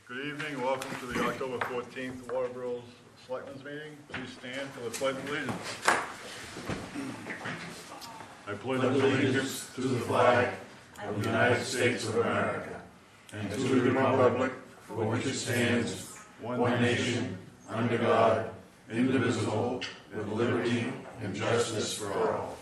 Good evening, welcome to the October 14th Waterboro Selectmen's meeting. Please stand for the Pledge of Allegiance. I pledge allegiance to the flag of the United States of America and to the republic for which it stands, one nation, under God, indivisible, with liberty and justice for all.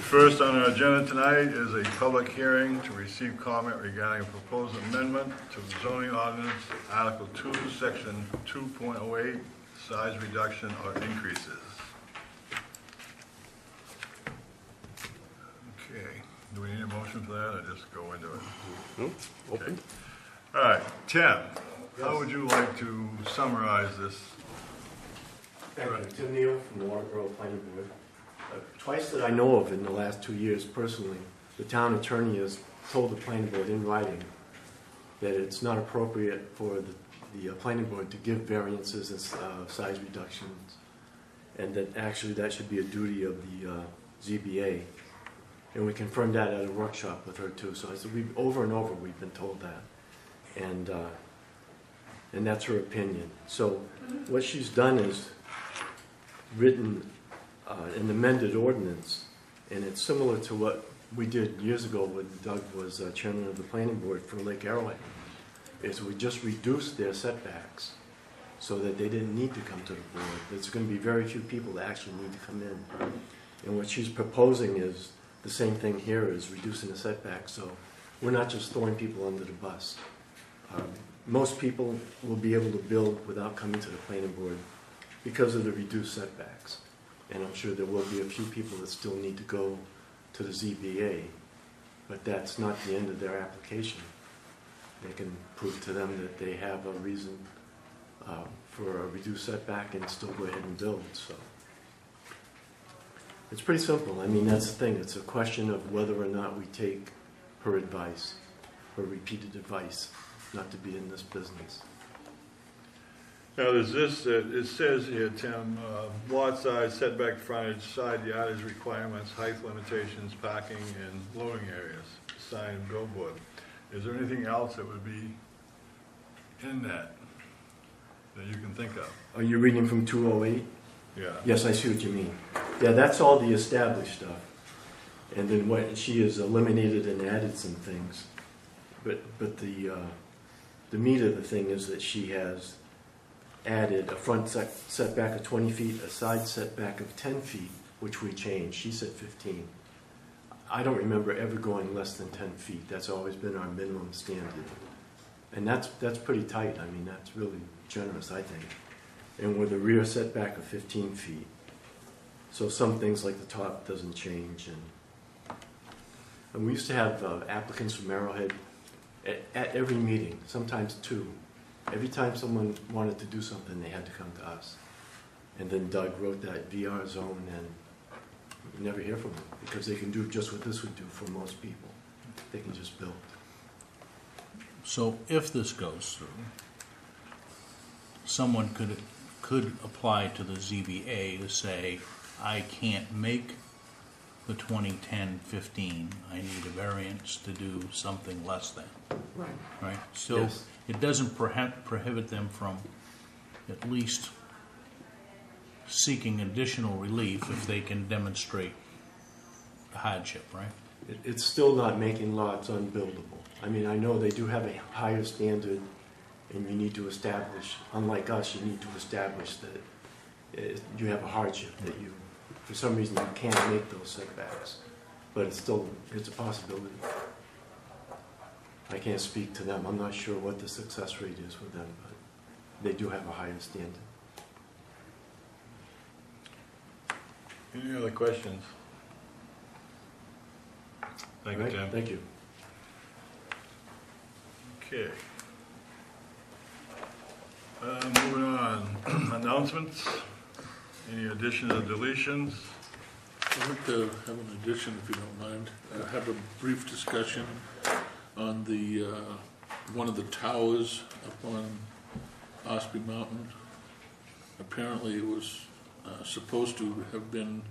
First on our agenda tonight is a public hearing to receive comment regarding a proposed amendment to the Zoning Ordinance, Article 2, Section 2.08, size reduction or increases. Okay, do we need a motion for that or just go into it? No, open. Okay. All right, Tim, how would you like to summarize this? Thank you. Tim Neal from the Waterboro Planning Board. Twice that I know of in the last 2 years personally, the town attorney has told the planning board in writing that it's not appropriate for the planning board to give variances and size reductions, and that actually that should be a duty of the ZBA. And we confirmed that at a workshop with her too. So I said, over and over we've been told that, and that's her opinion. So what she's done is written an amended ordinance, and it's similar to what we did years ago when Doug was chairman of the planning board for Lake Arrowhead. Is we just reduced their setbacks so that they didn't need to come to the board. There's going to be very few people that actually need to come in. And what she's proposing is the same thing here, is reducing the setbacks. So we're not just throwing people under the bus. Most people will be able to build without coming to the planning board because of the reduced setbacks. And I'm sure there will be a few people that still need to go to the ZBA, but that's not the end of their application. They can prove to them that they have a reason for a reduced setback and still go ahead and build. So it's pretty simple. I mean, that's the thing. It's a question of whether or not we take her advice, her repeated advice, not to be in this business. Now, there's this, it says here, Tim, lot size, setback frontage, side yardage requirements, height limitations, parking, and loading areas, sign and billboard. Is there anything else that would be in that you can think of? Are you reading from 208? Yeah. Yes, I see what you mean. Yeah, that's all the established stuff. And then what she has eliminated and added some things. But the meat of the thing is that she has added a front setback of 20 feet, a side setback of 10 feet, which we changed. She said 15. I don't remember ever going less than 10 feet. That's always been our minimum standard. And that's pretty tight. I mean, that's really generous, I think. And with a rear setback of 15 feet. So some things like the top doesn't change. And we used to have applicants from Arrowhead at every meeting, sometimes two. Every time someone wanted to do something, they had to come to us. And then Doug wrote that VR zone, and you never hear from them because they can do just what this would do for most people. They can just build. So if this goes through, someone could apply to the ZBA to say, I can't make the 20-10-15. I need a variance to do something less than. Right. Right? So Yes. It doesn't prohibit them from at least seeking additional relief if they can demonstrate a hardship, right? It's still not making lots unbuildable. I mean, I know they do have a higher standard, and you need to establish, unlike us, you need to establish that you have a hardship, that you, for some reason, you can't make those setbacks. But it's a possibility. I can't speak to them. I'm not sure what the success rate is with them, but they do have a higher standard. Any other questions? Thank you, Tim. Thank you. Okay. Moving on. Announcements. Any additions or deletions? I'd like to have an addition, if you don't mind. Have a brief discussion on the one of the towers up on Ospey Mountain. Apparently it was supposed to have been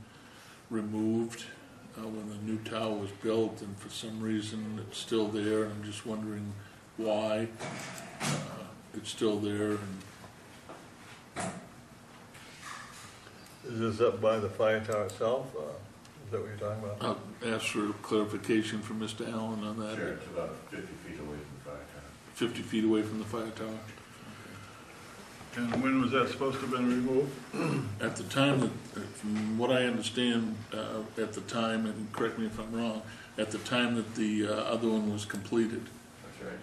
removed when the new tower was built, and for some reason it's still there, and I'm just wondering why it's still there. And Is this up by the fire tower itself? Is that what you're talking about? I'll ask for clarification from Mr. Allen on that. Sure, it's about 50 feet away from the fire tower. 50 feet away from the fire tower. And when was that supposed to have been removed? At the time that, from what I understand, at the time, and correct me if I'm wrong, at the time that the other one was completed. That's right.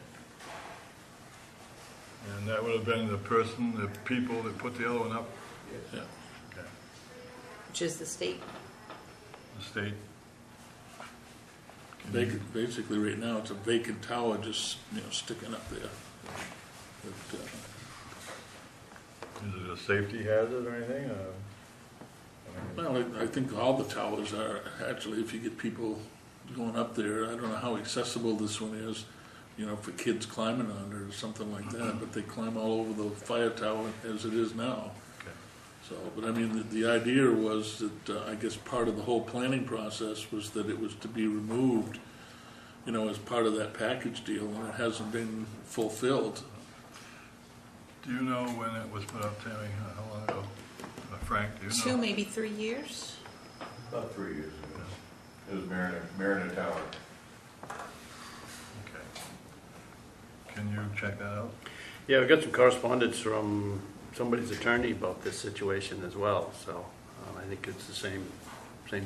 And that would have been the people that put the other one up? Yeah. Okay. Which is the state. The state? Basically, right now, it's a vacant tower just, sticking up there. But, Is it a safety hazard or anything? well, I think all the towers are, actually, if you get people going up there, I don't know how accessible this one is, for kids climbing on it or something like that, but they climb all over the fire tower as it is now. Okay. So, but I mean, the idea was that, I guess part of the whole planning process was that it was to be removed, as part of that package deal, and it hasn't been fulfilled. Do you know when it was put up, Tammy? How long ago? Frank, do you know? 2, maybe 3 years. About 3 years ago. It was Mariner Tower. Okay. Can you check that out? Yeah, we got some correspondence from somebody's attorney about this situation as well, so I think it's the same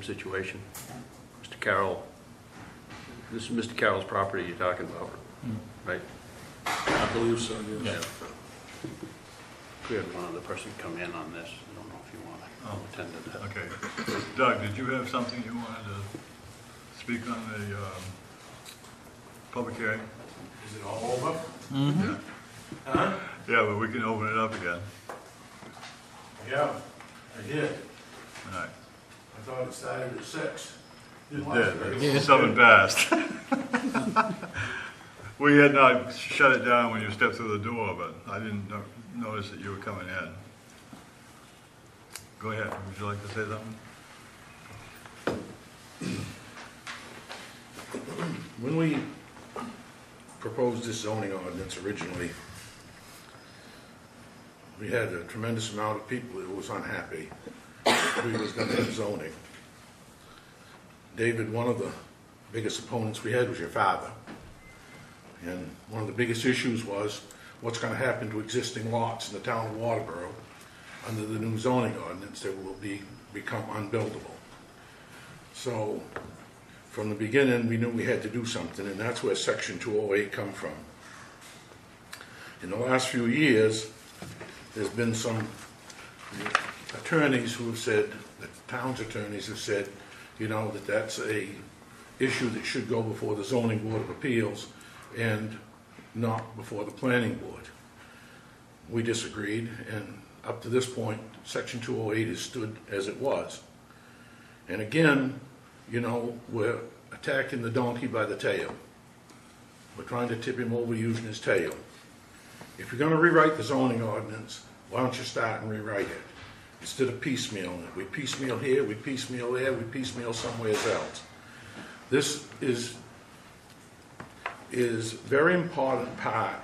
situation. Mr. Carroll, this is Mr. Carroll's property you're talking about, right? I believe so, yes. Yeah. We had one other person come in on this. I don't know if you want to attend to that. Okay. Doug, did you have something you wanted to speak on the public hearing? Is it all over? Yeah. Yeah, but we can open it up again. Yeah, I did. All right. I thought it started at 6. It did. Something passed. We had not shut it down when you stepped through the door, but I didn't notice that you were coming in. Go ahead. Would you like to say something? When we proposed this zoning ordinance originally, we had a tremendous amount of people who was unhappy. We was going to have zoning. David, one of the biggest opponents we had was your father. And one of the biggest issues was what's going to happen to existing lots in the town of Waterboro under the new zoning ordinance that will become unbuildable. So from the beginning, we knew we had to do something, and that's where Section 208 come from. In the last few years, there's been some attorneys who have said, the town's attorneys have said, that that's a issue that should go before the Zoning Board of Appeals and not before the Planning Board. We disagreed, and up to this point, Section 208 has stood as it was. And again, we're attacking the donkey by the tail. We're trying to tip him over using his tail. If you're going to rewrite the zoning ordinance, why don't you start and rewrite it? Instead of piecemealing it. We piecemeal here, we piecemeal there, we piecemeal somewhere else. This is very important part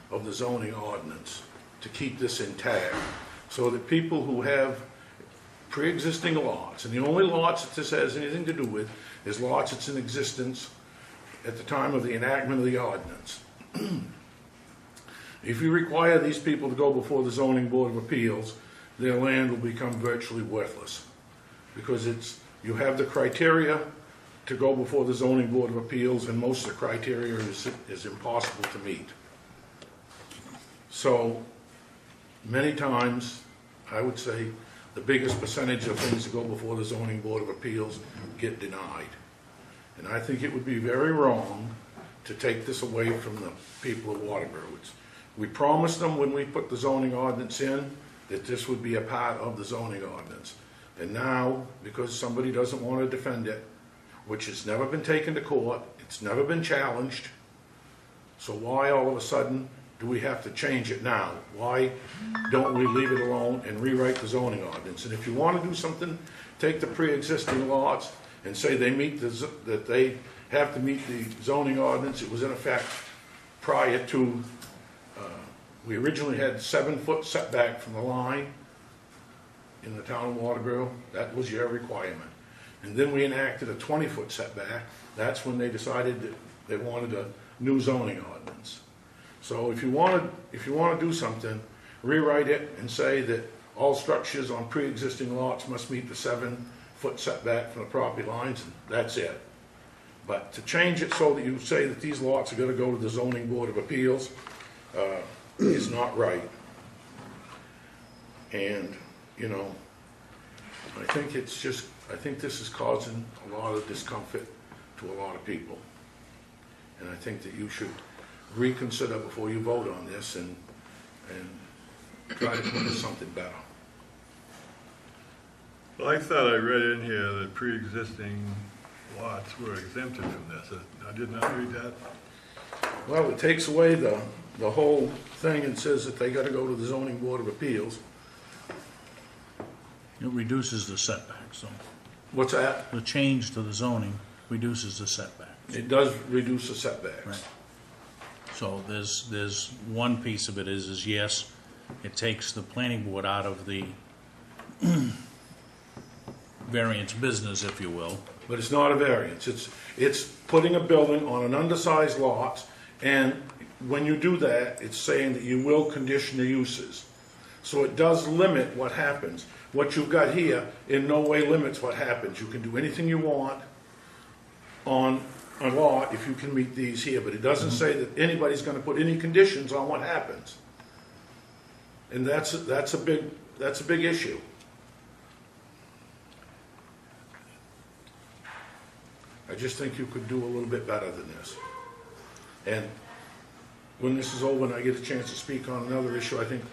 of the zoning ordinance to keep this intact so that people who have pre-existing lots, and the only lots that this has anything to do with is lots that's in existence at the time of the enactment of the ordinance. If you require these people to go before the Zoning Board of Appeals, their land will become virtually worthless because you have the criteria to go before the Zoning Board of Appeals, and most of the criteria is impossible to meet. So many times, I would say, the biggest percentage of things that go before the Zoning Board of Appeals get denied. And I think it would be very wrong to take this away from the people of Waterboro. We promised them when we put the zoning ordinance in that this would be a part of the zoning ordinance. And now, because somebody doesn't want to defend it, which has never been taken to court, it's never been challenged, so why all of a sudden do we have to change it now? Why don't we leave it alone and rewrite the zoning ordinance? And if you want to do something, take the pre-existing lots and say they meet that they have to meet the zoning ordinance. It was in effect prior to, we originally had 7-foot setback from the line in the town of Waterboro. That was your requirement. And then we enacted a 20-foot setback. That's when they decided that they wanted a new zoning ordinance. So if you want to do something, rewrite it and say that all structures on pre-existing lots must meet the 7-foot setback from the property lines, and that's it. But to change it so that you say that these lots are going to go to the zoning board of appeals is not right. And, you know, I think this is causing a lot of discomfort to a lot of people. And I think that you should reconsider before you vote on this and try to come up with something better. Well, I thought I read in here that pre-existing lots were exempted from this. I did not read that. Well, it takes away the whole thing and says that they got to go to the zoning board of appeals. It reduces the setback, so What's that? the change to the zoning reduces the setback. It does reduce the setbacks. Right. So there's one piece of it is yes, it takes the planning board out of the variance business, if you will. But it's not a variance. It's putting a building on an undersized lot, and when you do that, it's saying that you will condition the uses. So it does limit what happens. What you've got here in no way limits what happens. You can do anything you want on a lot if you can meet these here, but it doesn't say that anybody's going to put any conditions on what happens. And that's a big issue. I just think you could do a little bit better than this. And when this is over and I get a chance to speak on another issue, I think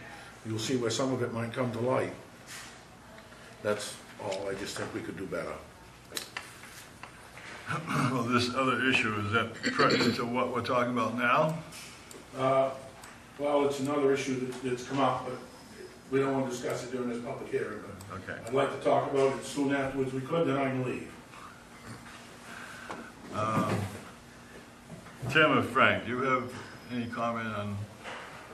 you'll see where some of it might come to light. That's all. I just think we could do better. Well, this other issue, is that pertinent to what we're talking about now? Well, it's another issue that's come up, but we don't want to discuss it during this public hearing. But Okay. I'd like to talk about it soon afterwards we could, then I can leave. Tim or Frank, do you have any comment on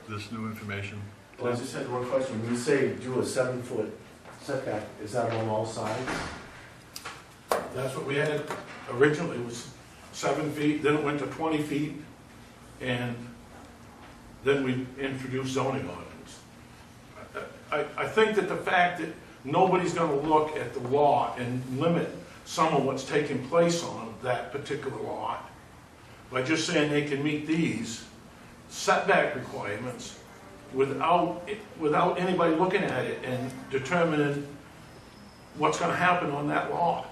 this new information? Well, I just had one question. When you say do a 7-foot setback, is that on all sides? That's what we had originally, was 7 feet, then it went to 20 feet, and then we introduced zoning ordinance. I think that the fact that nobody's gonna look at the lot and limit some of what's taking place on that particular lot by just saying they can meet these setback requirements without anybody looking at it and determining what's gonna happen on that lot.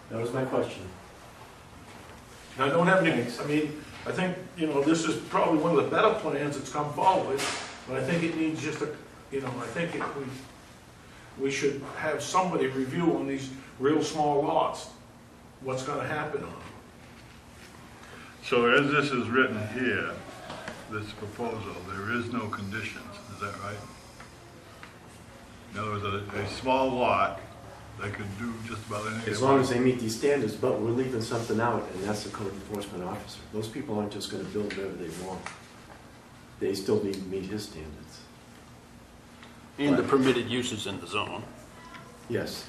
That was my question. Now, I don't have any, I mean, I think, you know, this is probably one of the better plans that's come forward, but I think it needs just a, you know, I think we should have somebody review on these real small lots, what's gonna happen on them. So as this is written here, this proposal, there is no conditions, is that right? In other words, a small lot, they could do just about anything. As long as they meet these standards, but we're leaving something out, and that's the code enforcement officer. Those people aren't just gonna build whatever they want. They still need to meet his standards. And the permitted uses in the zone. Yes.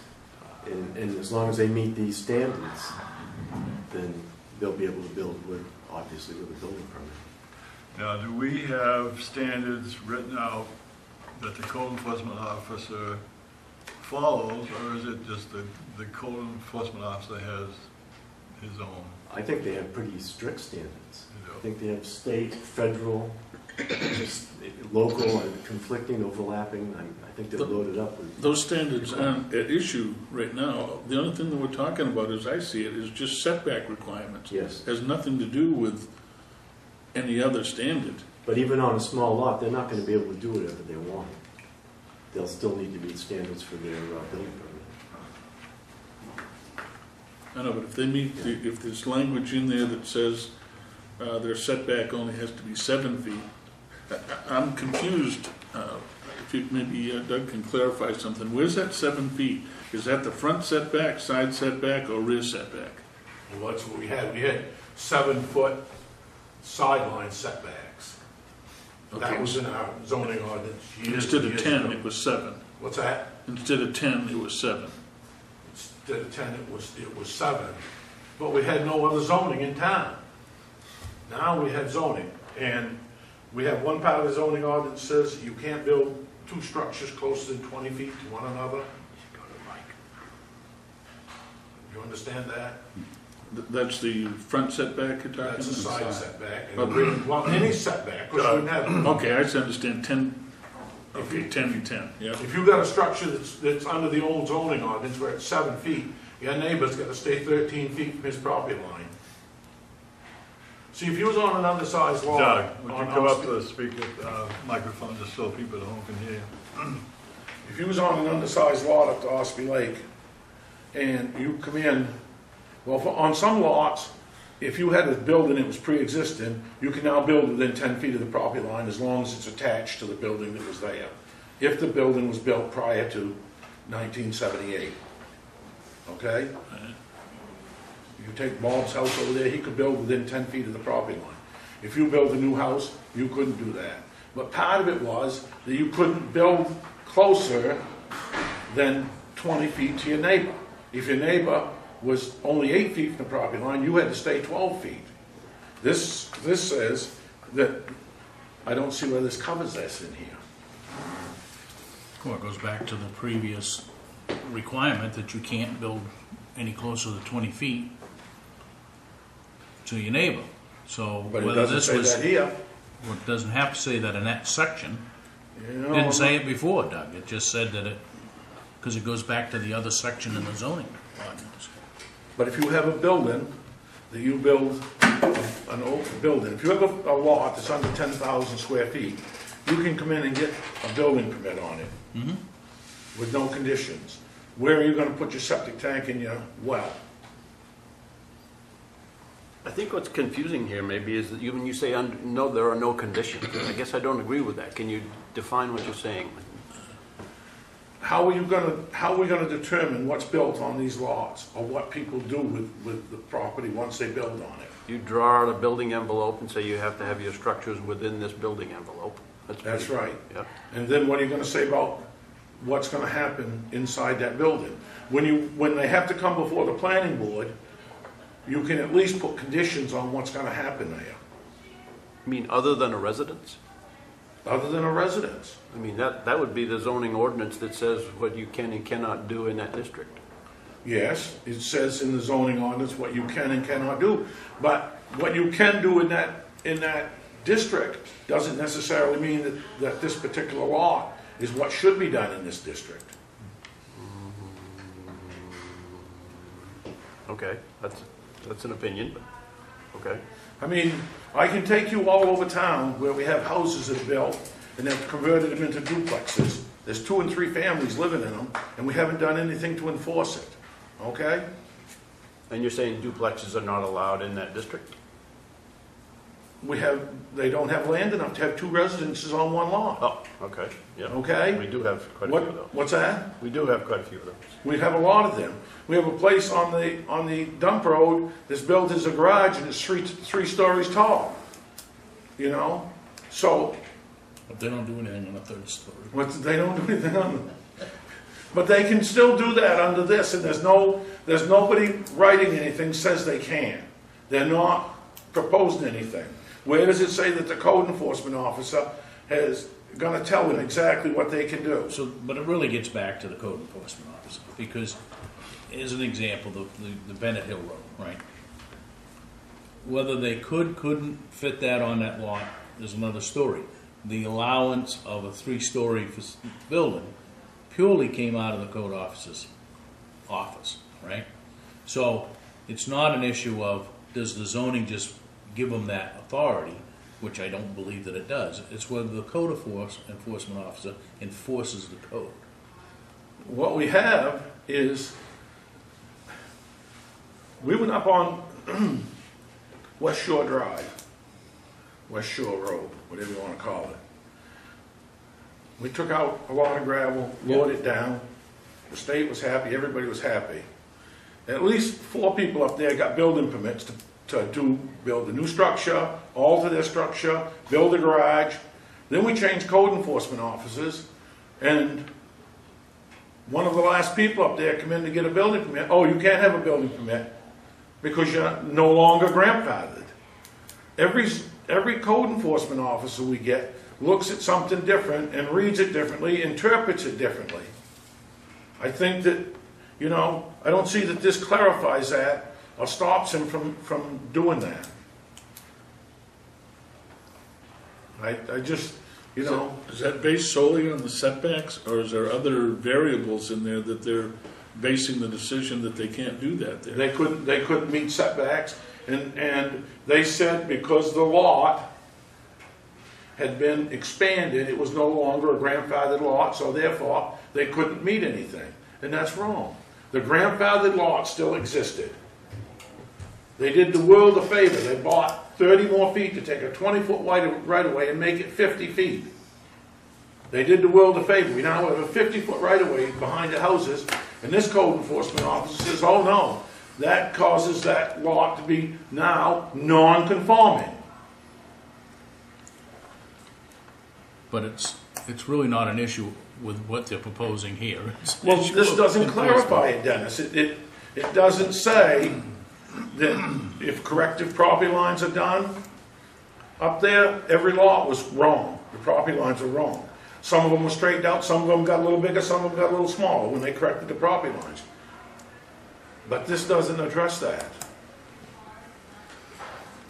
And as long as they meet these standards, then they'll be able to build obviously with a building permit. Now, do we have standards written out that the code enforcement officer follows, or is it just the code enforcement officer has his own? I think they have pretty strict standards. You know? I think they have state, federal, just local, and conflicting, overlapping. I think they're loaded up with. Those standards aren't at issue right now. The only thing that we're talking about, as I see it, is just setback requirements. Yes. Has nothing to do with any other standard. But even on a small lot, they're not going to be able to do whatever they want. They'll still need to meet standards for their building permit. I know, but if they meet, if there's language in there that says their setback only has to be 7 feet, I'm confused. if you, maybe Doug can clarify something. Where's that 7 feet? Is that the front setback, side setback, or rear setback? Well, that's what we had. We had 7-foot sideline setbacks. That Okay. was in our zoning ordinance years Instead and of years 10, ago. it was 7. What's that? Instead of 10, it was 7. Instead of 10, it was 7. But we had no other zoning in town. Now we have zoning, and we have one part of the zoning ordinance says you can't build two structures closer than 20 feet to one another. You understand that? That's the front setback you're talking about? That's a side setback. And Okay. well, any setback, because you have, Okay, I just understand 10, okay, 10 and 10, yeah. if you've got a structure that's under the old zoning ordinance where it's 7 feet, your neighbor's got to stay 13 feet from his property line. See, if you was on an undersized lot. Doug, would you on- come on up to the speaker microphone just so people at home can hear you? If you was on an undersized lot up to Ospey Lake, and you come in, well, on some lots, if you had a building that was pre-existing, you can now build within 10 feet of the property line as long as it's attached to the building that was there. If the building was built prior to 1978, okay? You take Bob's house over there, he could build within 10 feet of the property line. If you build a new house, you couldn't do that. But part of it was that you couldn't build closer than 20 feet to your neighbor. If your neighbor was only 8 feet from the property line, you had to stay 12 feet. This says that, I don't see where this covers this in here. Well, it goes back to the previous requirement that you can't build any closer than 20 feet to your neighbor. So But it whether doesn't this say was, that here. well, it doesn't have to say that in that section. You know, Didn't say it before, Doug. It just said that it, because it goes back to the other section in the zoning ordinance. But if you have a building, that you build an old building, if you have a lot that's under 10,000 square feet, you can come in and get a building permit on it with no conditions. Where are you gonna put your septic tank and your well? I think what's confusing here maybe is that when you say, no, there are no conditions, I guess I don't agree with that. Can you define what you're saying? How are we gonna determine what's built on these lots, or what people do with the property once they build on it? You draw out a building envelope and say you have to have your structures within this building envelope. That's pretty- right. Yeah. And then what are you gonna say about what's gonna happen inside that building? When they have to come before the planning board, you can at least put conditions on what's gonna happen there, I mean, other than a residence? other than a residence. I mean, that would be the zoning ordinance that says what you can and cannot do in that district. Yes, it says in the zoning ordinance what you can and cannot do, but what you can do in that district doesn't necessarily mean that this particular law is what should be done in this district. Okay, that's an opinion, but, okay. I mean, I can take you all over town where we have houses that are built and they've converted them into duplexes. There's 2 and 3 families living in them, and we haven't done anything to enforce it, okay? And you're saying duplexes are not allowed in that district? They don't have land enough to have 2 residences on one lot, Oh, okay, yeah. okay? We do have quite a few of those. What's that? We do have quite a few of those. We have a lot of them. We have a place on the dump road that's built as a garage and it's three stories tall, you know? So, But they don't do anything on the third story. they don't do anything on it. But they can still do that under this, and there's nobody writing anything says they can. They're not proposing anything. Where does it say that the code enforcement officer is gonna tell them exactly what they can do? So, but it really gets back to the code enforcement officer, because, as an example, the Bennett Hill Road, right? Whether they couldn't fit that on that lot is another story. The allowance of a 3-story building purely came out of the code officer's office, right? So, it's not an issue of, does the zoning just give them that authority, which I don't believe that it does. It's whether the code enforcement officer enforces the code. What we have is, we went up on West Shore Drive, West Shore Road, whatever you want to call it. We took out a lot of gravel, lowered it down. The state was happy, everybody was happy. At least 4 people up there got building permits to build a new structure, alter their structure, build a garage. Then we changed code enforcement officers, and one of the last people up there come in to get a building permit. Oh, you can't have a building permit because you're no longer grandfathered. Every code enforcement officer we get looks at something different and reads it differently, interprets it differently. I think that, you know, I don't see that this clarifies that or stops him from doing that. I just, you know. Is that based solely on the setbacks, or is there other variables in there that they're basing the decision that they can't do that there? They couldn't meet setbacks, and they said because the lot had been expanded, it was no longer a grandfathered lot, so therefore they couldn't meet anything. And that's wrong. The grandfathered lot still existed. They did the world a favor. They bought 30 more feet to take a 20-foot right-of-way and make it 50 feet. They did the world a favor. We now have a 50-foot right-of-way behind the houses, and this code enforcement officer says, oh no, that causes that lot to be now non-conforming. But it's really not an issue with what they're proposing here. It's an Well, issue this of doesn't enforcement. clarify it, Dennis. It doesn't say that if corrective property lines are done, up there, every lot was wrong. The property lines were wrong. Some of them were straightened out, some of them got a little bigger, some of them got a little smaller when they corrected the property lines. But this doesn't address that.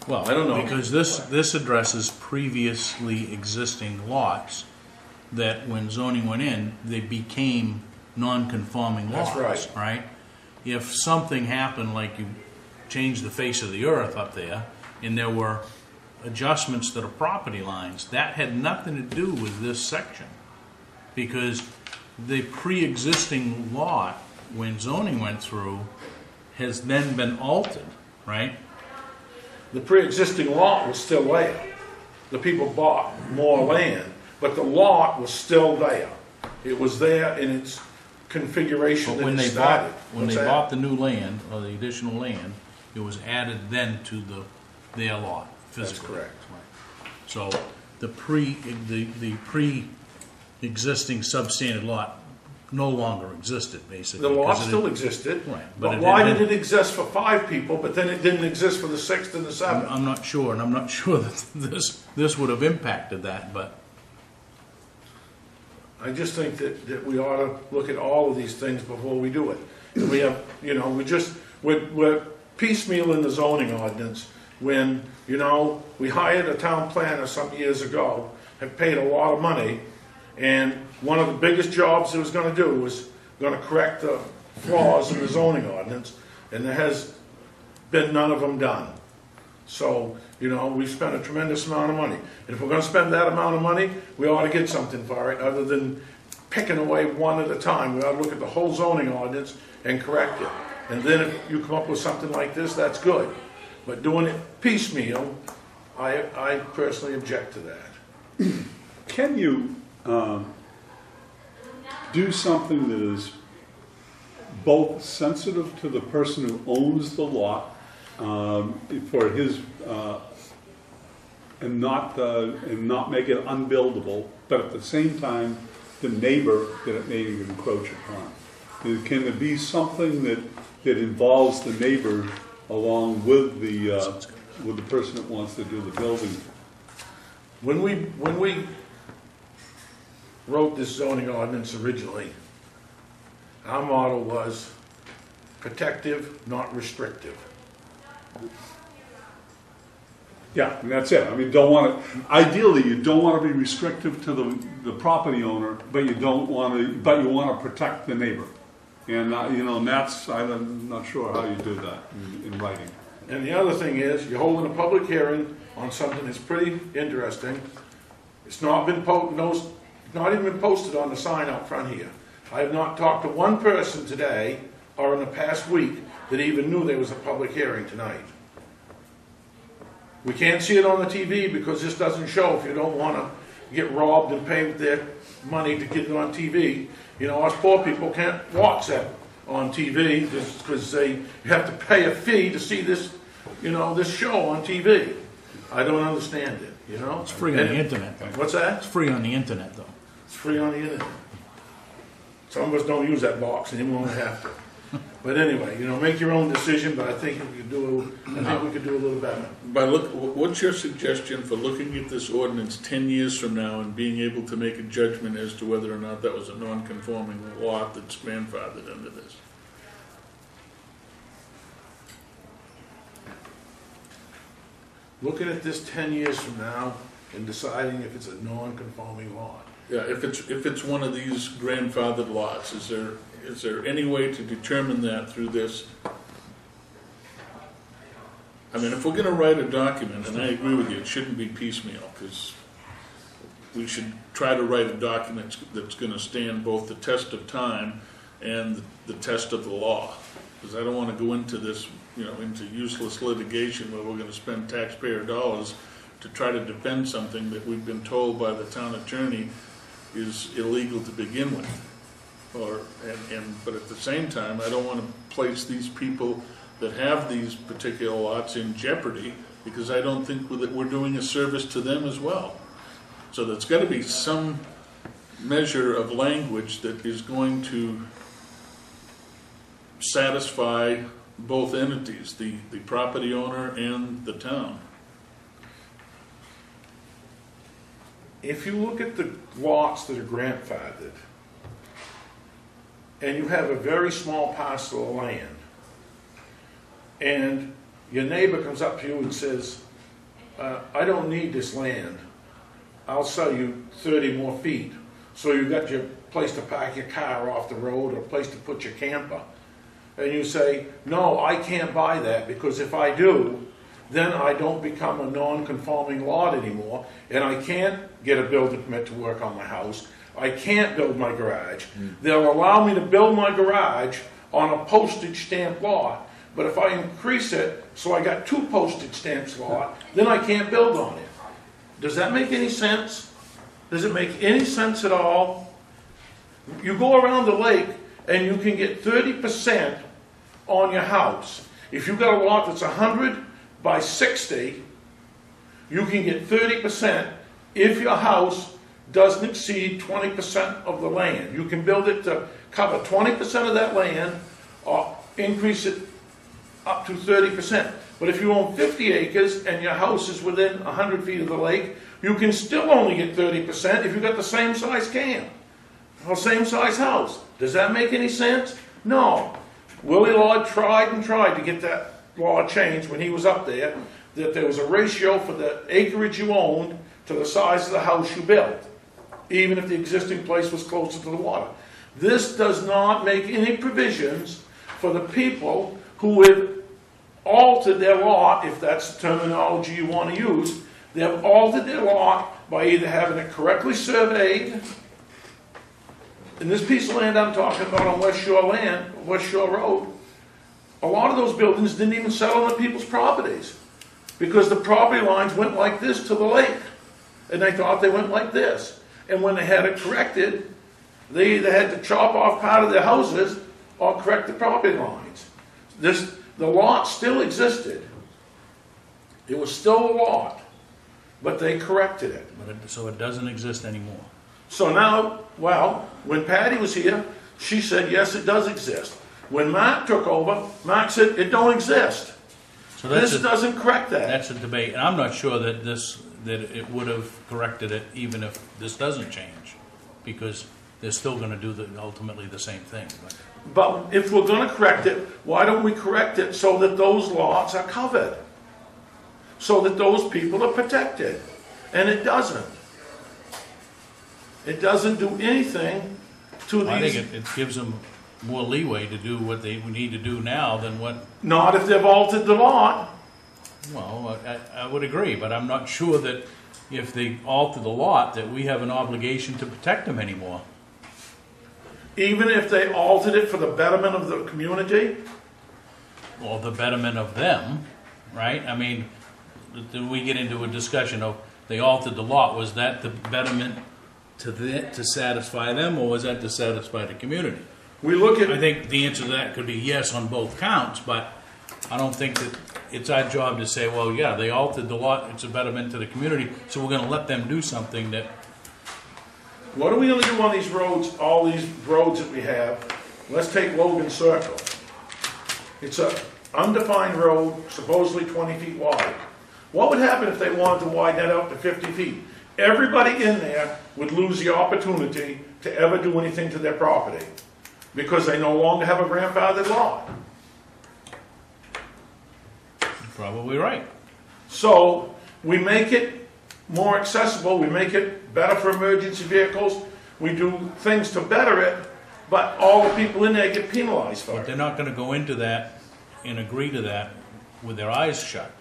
Well, I don't know. because this addresses previously existing lots that when zoning went in, they became non-conforming lots. That's right. Right? If something happened, like you changed the face of the earth up there, and there were adjustments to the property lines, that had nothing to do with this section. Because the pre-existing lot, when zoning went through, has then been altered, right? The pre-existing lot was still there. The people bought more land, but the lot was still there. It was there in its configuration But that when it they started. when What's they that? bought the new land, or the additional land, it was added then to their lot, That's physically. correct. So the pre-existing substandard lot no longer existed, basically. The lot because it still had- existed, Right, but it why had did been- it exist for 5 people, but then it didn't exist for the 6th and the 7th? I'm not sure, and I'm not sure that this would have impacted that, but I just think that we ought to look at all of these things before we do it. And we have, you know, we're piecemeal in the zoning ordinance when, you know, we hired a town planner some years ago, have paid a lot of money, and one of the biggest jobs it was gonna do was gonna correct the flaws in the zoning ordinance, and there has been none of them done. So, you know, we've spent a tremendous amount of money. And if we're gonna spend that amount of money, we ought to get something for it, other than picking away one at a time. We ought to look at the whole zoning ordinance and correct it. And then if you come up with something like this, that's good. But doing it piecemeal, I personally object to that. Can you do something that is both sensitive to the person who owns the lot for his and not make it unbuildable, but at the same time the neighbor that it may encroach upon? Can there be something that involves the neighbor along with the person that wants to do the building? When we wrote this zoning ordinance originally, our motto was protective, not restrictive. Yeah, and that's it. I mean, ideally, you don't want to be restrictive to the property owner, but you want to protect the neighbor. And, you know, and that's, I'm not sure how you do that in writing. And the other thing is, you're holding a public hearing on something that's pretty interesting. It's not been not even been posted on the sign out front here. I have not talked to one person today or in the past week that even knew there was a public hearing tonight. We can't see it on the TV because this doesn't show if you don't want to get robbed and pay with their money to get it on TV. You know, us poor people can't watch that on TV just because you have to pay a fee to see this, you know, this show on TV. I don't understand it, you know? It's free on the internet, though. What's that? It's free on the internet, though. It's free on the internet. Some of us don't use that box anymore, we have to. But anyway, you know, make your own decision, but I think we could do a little better. What's your suggestion for looking at this ordinance 10 years from now and being able to make a judgment as to whether or not that was a non-conforming lot that's grandfathered under this? Looking at this 10 years from now and deciding if it's a non-conforming lot. Yeah, if it's one of these grandfathered lots, is there any way to determine that through this? I mean, if we're gonna write a document, and I agree with you, it shouldn't be piecemeal, because we should try to write a document that's gonna stand both the test of time and the test of the law. Because I don't wanna go into this, you know, into useless litigation where we're gonna spend taxpayer dollars to try to defend something that we've been told by the town attorney is illegal to begin with. But at the same time, I don't want to place these people that have these particular lots in jeopardy, because I don't think that we're doing a service to them as well. So there's got to be some measure of language that is going to satisfy both entities, the property owner and the town. If you look at the lots that are grandfathered, and you have a very small parcel of land, and your neighbor comes up to you and says, I don't need this land, I'll sell you 30 more feet, so you got your place to park your car off the road or a place to put your camper, and you say, no, I can't buy that, because if I do, then I don't become a non-conforming lot anymore, and I can't get a building permit to work on my house. I can't build my garage. They'll allow me to build my garage on a postage stamp lot, but if I increase it so I got 2 postage stamps lot, then I can't build on it. Does that make any sense? Does it make any sense at all? You go around the lake and you can get 30% on your house. If you've got a lot that's 100 by 60, you can get 30% if your house doesn't exceed 20% of the land. You can build it to cover 20% of that land or increase it up to 30%. But if you own 50 acres and your house is within 100 feet of the lake, you can still only get 30% if you've got the same size camp or same size house. Does that make any sense? No. Willie Lord tried and tried to get that law changed when he was up there, that there was a ratio for the acreage you owned to the size of the house you built, even if the existing place was closer to the water. This does not make any provisions for the people who have altered their lot, if that's the terminology you want to use. They have altered their lot by either having it correctly surveyed, in this piece of land I'm talking about on West Shore Road, a lot of those buildings didn't even settle on the people's properties because the property lines went like this to the lake, and they thought they went like this. And when they had it corrected, they either had to chop off part of their houses or correct the property lines. The lot still existed. It was still a lot, but they corrected it. So it doesn't exist anymore. So now, well, when Patty was here, she said, yes, it does exist. When Mark took over, Mark said, it don't exist. So This doesn't correct that. That's a debate, and I'm not sure that it would have corrected it even if this doesn't change, because they're still going to do ultimately the same thing. But if we're going to correct it, why don't we correct it so that those lots are covered? So that those people are protected. And it doesn't. It doesn't do anything to these... I think it gives them more leeway to do what they need to do now than what... Not if they've altered the lot. Well, I would agree, but I'm not sure that if they alter the lot that we have an obligation to protect them anymore. Even if they altered it for the betterment of the community? Or the betterment of them, right? I mean, then we get into a discussion of they altered the lot, was that the betterment to satisfy them, or was that to satisfy the community? We look I at, think the answer to that could be yes on both counts, but I don't think that it's our job to say, well, yeah, they altered the lot, it's a betterment to the community, so we're gonna let them do something that, what are we gonna do on these roads, all these roads that we have? Let's take Logan Circle. It's a undefined road, supposedly 20 feet wide. What would happen if they wanted to widen that out to 50 feet? Everybody in there would lose the opportunity to ever do anything to their property because they no longer have a grandfathered lot. you're probably right. So we make it more accessible, we make it better for emergency vehicles, we do things to better it, but all the people in there get penalized for But it. they're not gonna go into that and agree to that with their eyes shut.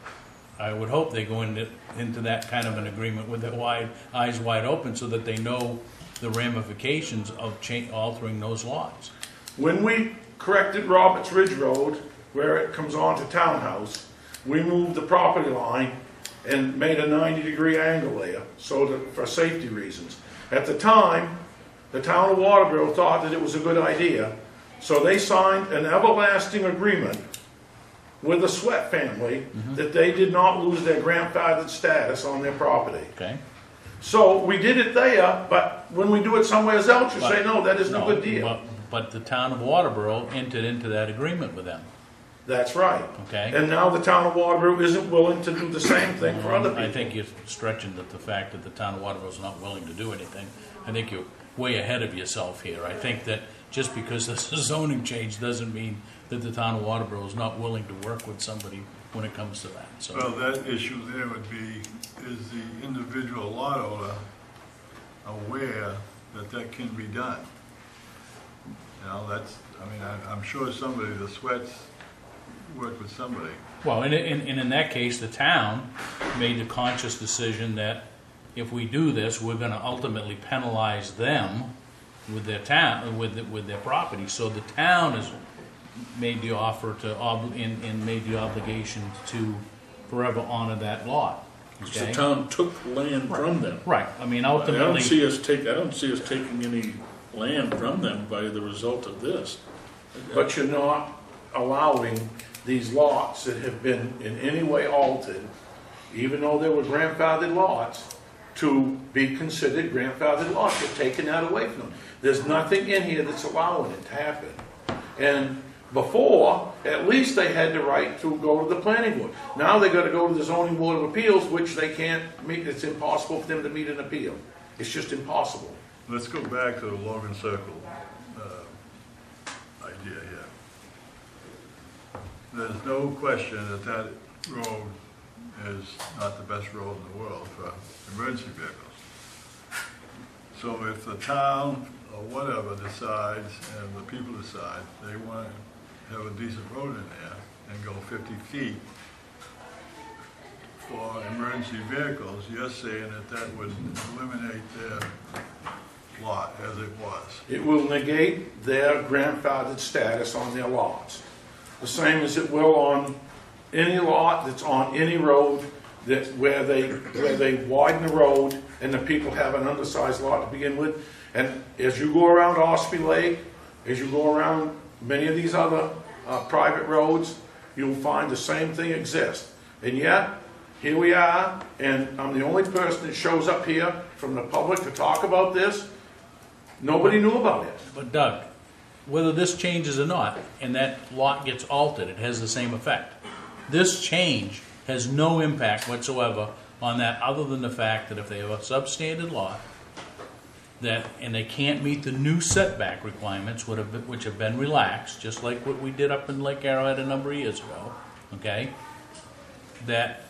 I would hope they go into that kind of an agreement with their eyes wide open so that they know the ramifications of altering those lots. When we corrected Roberts Ridge Road, where it comes on to Townhouse, we moved the property line and made a 90-degree angle there, so that, for safety reasons. At the time, the town of Waterboro thought that it was a good idea, so they signed an everlasting agreement with the Sweat family that they did not lose their grandfathered status on their property. Okay? So we did it there, but when we do it somewhere else, you say, no, that isn't a good deal. But the town of Waterboro entered into that agreement with them, That's right. okay? And now the town of Waterboro isn't willing to do the same thing for other people. I think you're stretching the fact that the town of Waterboro is not willing to do anything. I think you're way ahead of yourself here. I think that just because there's a zoning change doesn't mean that the town of Waterboro is not willing to work with somebody when it comes to that, so. Well, that issue there would be, is the individual lot owner aware that that can be done? You know, that's, I mean, I'm sure somebody, the Sweats, work with somebody. Well, and in that case, the town made the conscious decision that if we do this, we're gonna ultimately penalize them with their town, with their property. So the town has made the offer to, and made the obligation to forever honor that lot, The okay? town took land from them. Right, I mean, I don't ultimately, see us taking any land from them by the result of this. But you're not allowing these lots that have been in any way altered, even though they were grandfathered lots, to be considered grandfathered lots. You're taking that away from them. There's nothing in here that's allowing it to happen. And before, at least they had the right to go to the planning board. Now they gotta go to the zoning board of appeals, which they can't meet. It's impossible for them to meet an appeal. It's just impossible. Let's go back to the Logan Circle idea here. There's no question that that road is not the best road in the world for emergency vehicles. So if the town or whatever decides, and the people decide, they want to have a decent road in there and go 50 feet for emergency vehicles, you're saying that that would eliminate their lot as it was. It will negate their grandfathered status on their lots. The same as it will on any lot that's on any road that where they widen the road and the people have an undersized lot to begin with. And as you go around Ospey Lake, as you go around many of these other private roads, you'll find the same thing exists. And yet, here we are, and I'm the only person that shows up here from the public to talk about this. Nobody knew about it. but Doug, whether this changes or not, and that lot gets altered, it has the same effect. This change has no impact whatsoever on that, other than the fact that if they have a substandard lot, and they can't meet the new setback requirements, which have been relaxed, just like what we did up in Lake Arrowhead a number of years ago, okay? That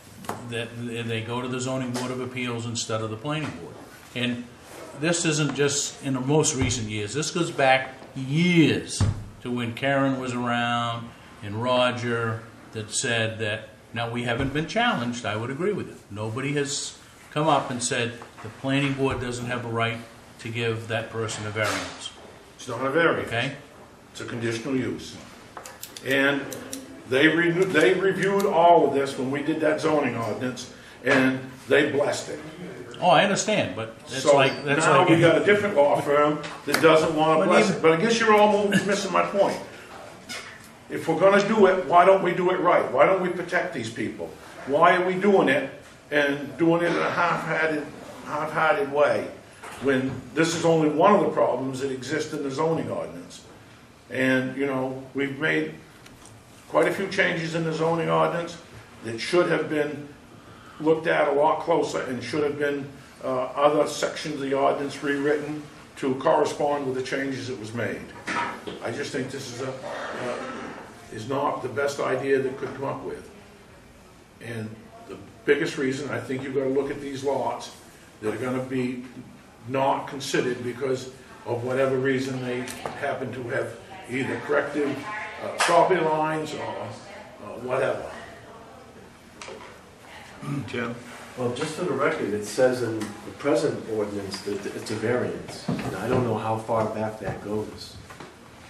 they go to the zoning board of appeals instead of the planning board. And this isn't just in the most recent years. This goes back years to when Karen was around and Roger, that said that, now we haven't been challenged, I would agree with you. Nobody has come up and said the planning board doesn't have a right to give that person a variance, It's not a variance. okay? It's a conditional use. And they reviewed all of this when we did that zoning ordinance, and they blessed it. Oh, I understand, but it's So like, that's now like. we got a different law firm that doesn't want to But bless even- it. But I guess you're all missing my point. If we're gonna do it, why don't we do it right? Why don't we protect these people? Why are we doing it and doing it in a half-hearted way when this is only one of the problems that exist in the zoning ordinance? And, you know, we've made quite a few changes in the zoning ordinance that should have been looked at a lot closer and should have been other sections of the ordinance rewritten to correspond with the changes that was made. I just think this is not the best idea that could come up with. And the biggest reason, I think you've got to look at these lots that are going to be not considered because of whatever reason they happen to have either corrective property lines or whatever. Jim? Well, just for the record, it says in the present ordinance that it's a variance. And I don't know how far back that goes.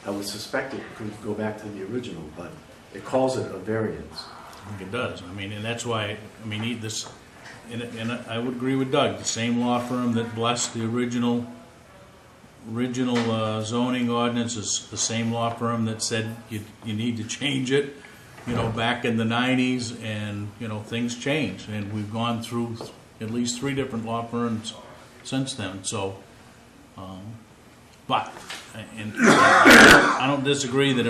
I would suspect it could go back to the original, but it calls it a variance. I think it does. I mean, and that's why, I mean, this, and I would agree with Doug, the same law firm that blessed the original zoning ordinance is the same law firm that said you need to change it, you know, back in the 90s, and, you know, things changed. And we've gone through at least 3 different law firms since then, so, but, and I don't disagree that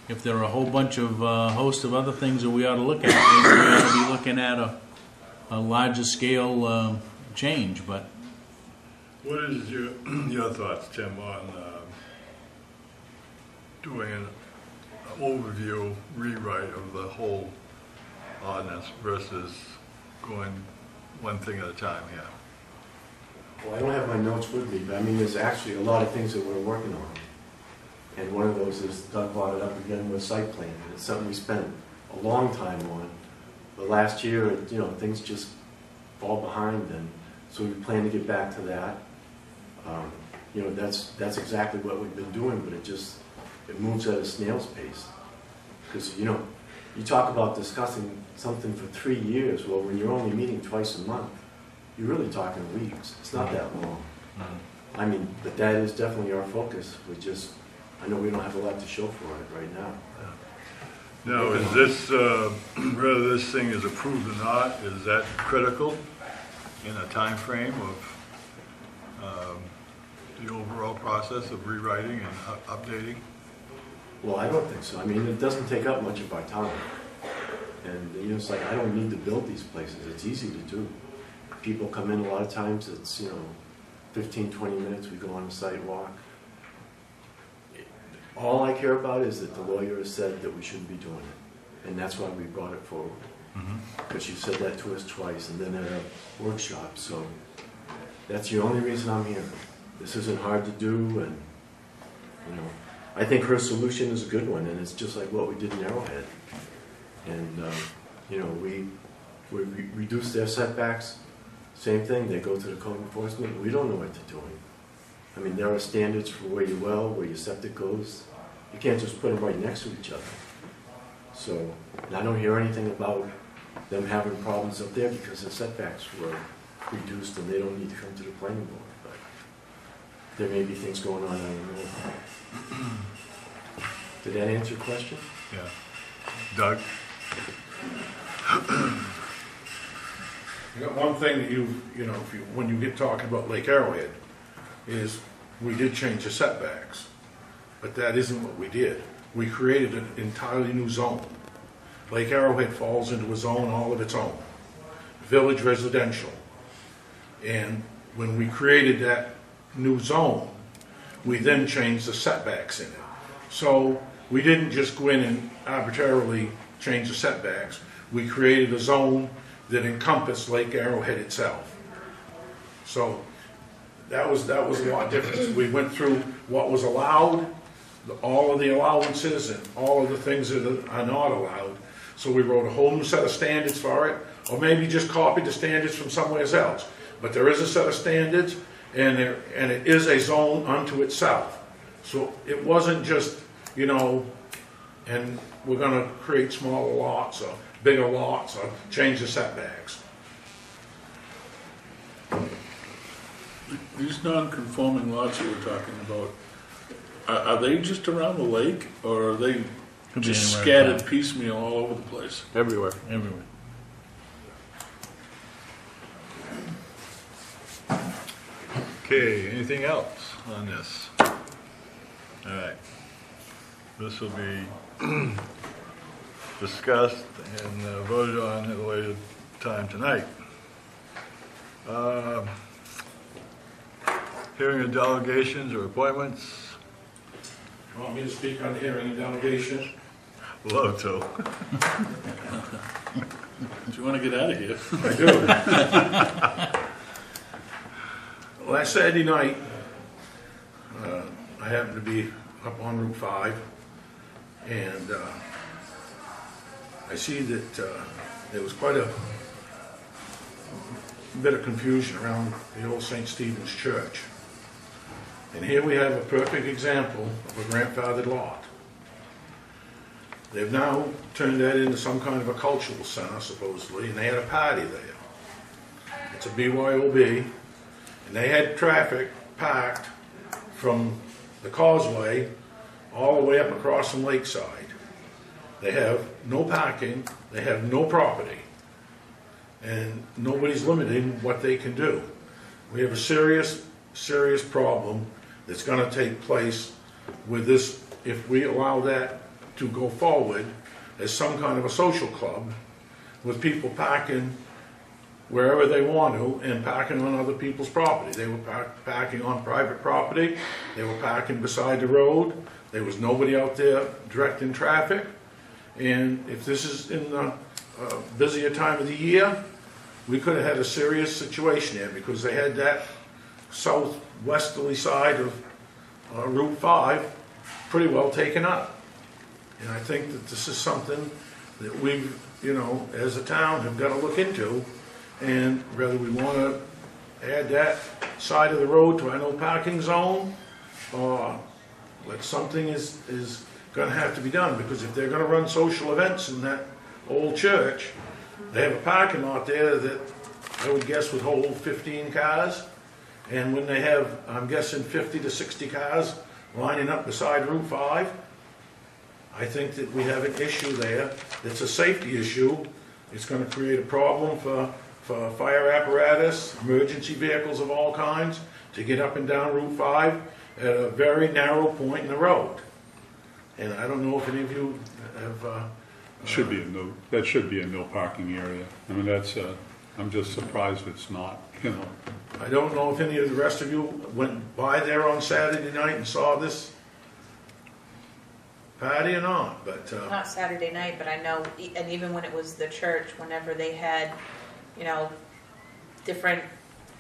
if there are a whole bunch of, host of other things that we ought to look at, maybe we ought to be looking at a larger scale change, but What is your thoughts, Tim, on doing an overview rewrite of the whole ordinance versus going one thing at a time here? Well, I don't have my notes with me, but I mean, there's actually a lot of things that we're working on. And one of those is, Doug brought it up again, with site plan. And it's something we spent a long time on. But last year, you know, things just fall behind, and so we plan to get back to that. You know, that's exactly what we've been doing, but it moves at a snail's pace. Because, you know, you talk about discussing something for 3 years, well, when you're only meeting twice a month, you're really talking weeks. It's not that long. I mean, but that is definitely our focus. I know we don't have a lot to show for it right now. Now, is this, whether this thing is approved or not, is that critical in a time frame of the overall process of rewriting and updating? Well, I don't think so. I mean, it doesn't take up much of our time. And, you know, it's like, I don't need to build these places. It's easy to do. People come in a lot of times, it's, you know, 15, 20 minutes, we go on a site walk. All I care about is that the lawyer has said that we shouldn't be doing it. And that's why we brought it forward. Because you said that to us twice, and then at a workshop, so that's the only reason I'm here. This isn't hard to do, and, you know, I think her solution is a good one, and it's just like what we did in Arrowhead. And, you know, we reduce their setbacks, same thing, they go to the code enforcement, we don't know what they're doing. I mean, there are standards for where your well, where your septic goes. You can't just put them right next to each other. So, and I don't hear anything about them having problems up there because the setbacks were reduced and they don't need to come to the planning board. But there may be things going on, I don't know. Did that answer your question? Yeah. Doug? You got one thing that you know, when you get talking about Lake Arrowhead, is we did change the setbacks, but that isn't what we did. We created an entirely new zone. Lake Arrowhead falls into a zone all of its own, village residential. And when we created that new zone, we then changed the setbacks in it. So we didn't just go in and arbitrarily change the setbacks. We created a zone that encompassed Lake Arrowhead itself. So that was a lot different. We went through what was allowed, all of the allowances and all of the things that are not allowed. So we wrote a whole new set of standards for it, or maybe just copied the standards from somewhere else. But there is a set of standards, and it is a zone unto itself. So it wasn't just, you know, and we're going to create smaller lots or bigger lots or change the setbacks. These non-conforming lots that we're talking about, are they just around the lake, or are they Could be just anywhere in scattered piecemeal all over the place? Everywhere. Everywhere. Okay, anything else on this? All right. This will be discussed and voted on at a later time tonight. Hearing of delegations or appointments, You want me to speak on the hearing and delegation? love to. Do you want to get out of here? I do. Last Saturday night, I happened to be up on Route 5, and I see that there was quite a bit of confusion around the old St. Stephen's Church. And here we have a perfect example of a grandfathered lot. They've now turned that into some kind of a cultural center, supposedly, and they had a party there. It's a BYOB, and they had traffic packed from the causeway all the way up across from Lakeside. They have no parking, they have no property, and nobody's limiting what they can do. We have a serious, serious problem that's going to take place with this if we allow that to go forward as some kind of a social club with people parking wherever they want to and parking on other people's property. They were parking on private property, they were parking beside the road, there was nobody out there directing traffic. And if this is in the busier time of the year, we could have had a serious situation there because they had that southwesterly side of Route 5 pretty well taken up. And I think that this is something that we, as a town have got to look into, and whether we want to add that side of the road to our no parking zone, or let something is going to have to be done, because if they're going to run social events in that old church, they have a parking lot there that I would guess would hold 15 cars, and when they have, I'm guessing, 50 to 60 cars lining up beside Route 5, I think that we have an issue there. It's a safety issue. It's going to create a problem for fire apparatus, emergency vehicles of all kinds to get up and down Route 5 at a very narrow point in the road. And I don't know if any of you have... That should be a no parking area. I mean, I'm just surprised it's not, I don't know if any of the rest of you went by there on Saturday night and saw this party or not, but... Not Saturday night, but I know, and even when it was the church, whenever they had, different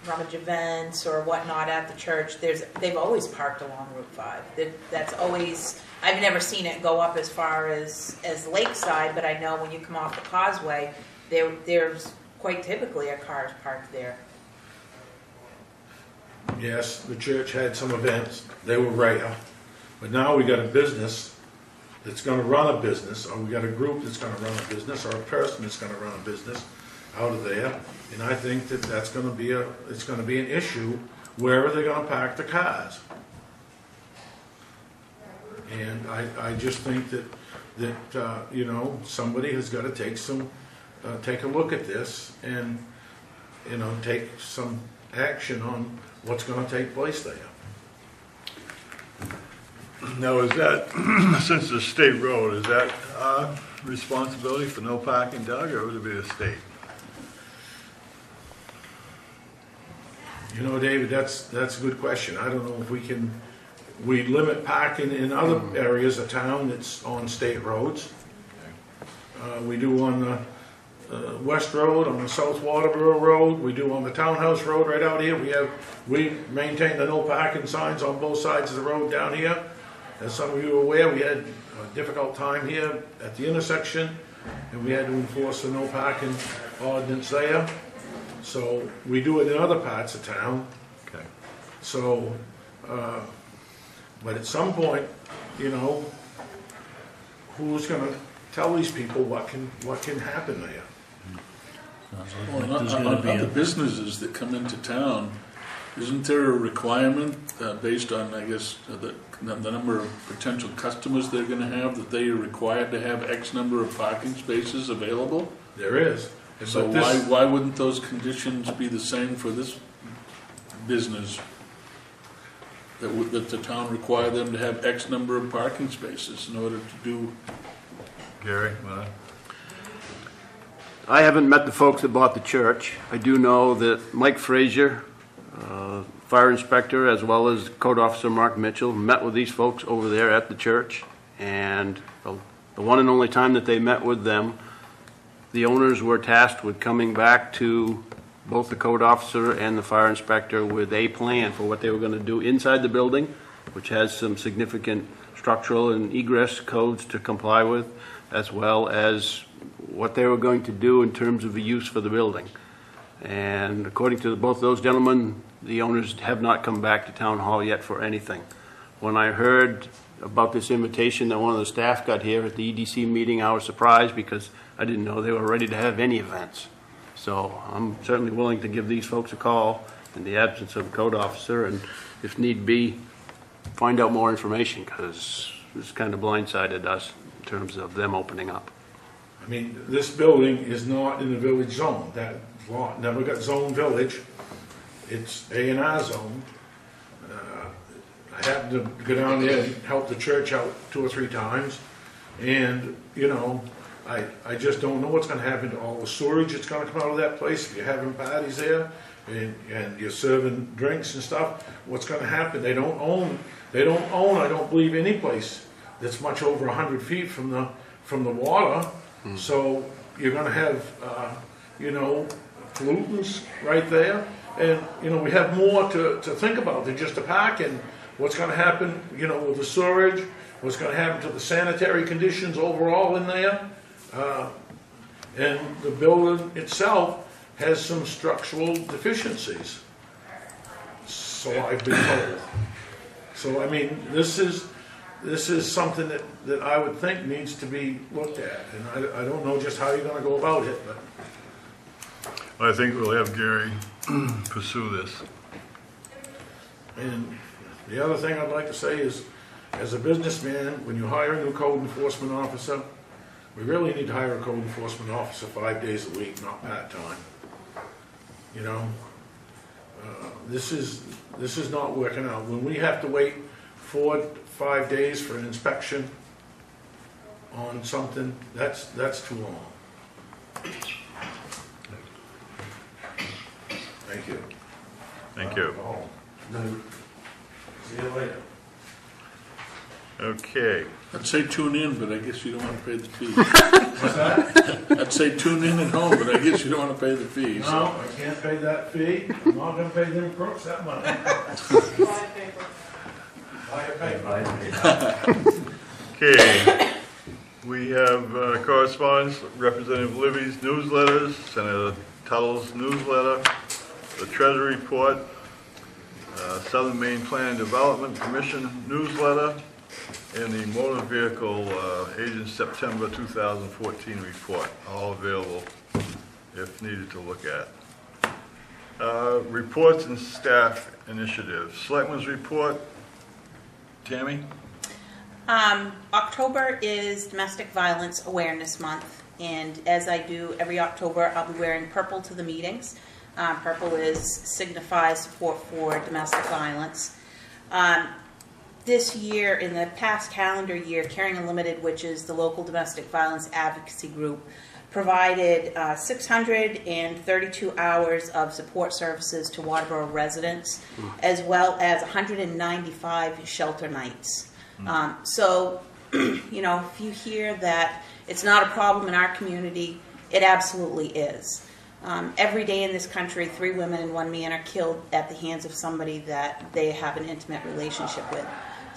rummage events or whatnot at the church, they've always parked along Route 5. That's always, I've never seen it go up as far as Lakeside, but I know when you come off the causeway, there's quite typically a car parked there. Yes, the church had some events. They were rare. But now we got a business that's going to run a business, or we got a group that's going to run a business, or a person that's going to run a business out of there. And I think that that's going to be it's going to be an issue wherever they're going to park the cars. And I just think that somebody has got to take a look at this and take some action on what's going to take place there. Now, is that, since it's a state road, is that our responsibility for no parking, Doug, or would it be the state? David, that's a good question. I don't know if we limit parking in other areas of town that's on state roads. We do on the West Road, on the South Waterboro Road, we do on the Townhouse Road right out here. We maintain the no parking signs on both sides of the road down here. As some of you are aware, we had a difficult time here at the intersection, and we had to enforce the no parking ordinance there. So we do it in other parts of town. Okay. So, but at some point, who's going to tell these people what can happen there? Well, There's gonna be other a- businesses that come into town Isn't there a requirement based on, I guess, the number of potential customers they're going to have, that they are required to have X number of parking spaces available? There is. So But this- why wouldn't those conditions be the same for this business? That the town require them to have X number of parking spaces in order to do? Gary, I haven't met the folks that bought the church. I do know that Mike Frazier, fire inspector, as well as code officer Mark Mitchell, met with these folks over there at the church. And the one and only time that they met with them, the owners were tasked with coming back to both the code officer and the fire inspector with a plan for what they were going to do inside the building, which has some significant structural and egress codes to comply with, as well as what they were going to do in terms of the use for the building. And according to both those gentlemen, the owners have not come back to town hall yet for anything. When I heard about this invitation that one of the staff got here at the EDC meeting, I was surprised because I didn't know they were ready to have any events. So I'm certainly willing to give these folks a call in the absence of a code officer, and if need be, find out more information, because this kind of blindsided us in terms of them opening up. I mean, this building is not in the village zone. That lot never got zoned village. It's A&R zone. I happened to go down there and help the church out 2 or 3 times. And, you know, I just don't know what's going to happen to all the sewage that's going to come out of that place. If you're having parties there and you're serving drinks and stuff, what's going to happen? They don't own, I don't believe, any place that's much over 100 feet from the water. So you're going to have, you know, pollutants right there. And, you know, we have more to think about than just the parking. What's going to happen, you know, with the storage, what's going to happen to the sanitary conditions overall in there. And the building itself has some structural deficiencies. So I've been told. So, I mean, this is something that I would think needs to be looked at. And I don't know just how you're going to go about it, but. I think we'll have Gary pursue this. And the other thing I'd like to say is, as a businessman, when you hire a new code enforcement officer, we really need to hire a code enforcement officer 5 days a week, not part-time. You know, this is not working out. When we have to wait 4 to 5 days for an inspection on something, that's too long. Thank you. Thank you. See you later. Okay. I'd say tune in, but I guess you don't want to pay the fees. What's that? I'd say tune in at home, but I guess you don't want to pay the fees. No, I can't pay that fee. I'm not gonna pay them crooks that money. Buy a paper. Okay. We have correspondence, Representative Libby's newsletters, Senator Tuttle's newsletter, the Treasury report, Southern Maine Planning Development Commission newsletter, and the Motor Vehicle Agent September 2014 report, all available if needed to look at. Reports and staff initiatives. Selectmen's report. Tammy? October is Domestic Violence Awareness Month, and as I do every October, I'll be wearing purple to the meetings. Purple signifies support for domestic violence. This year, in the past calendar year, Caring Unlimited, which is the local domestic violence advocacy group, provided 632 hours of support services to Waterboro residents, as well as 195 shelter nights. So, you know, if you hear that it's not a problem in our community, it absolutely is. Every day in this country, 3 women and 1 man are killed at the hands of somebody that they have an intimate relationship with.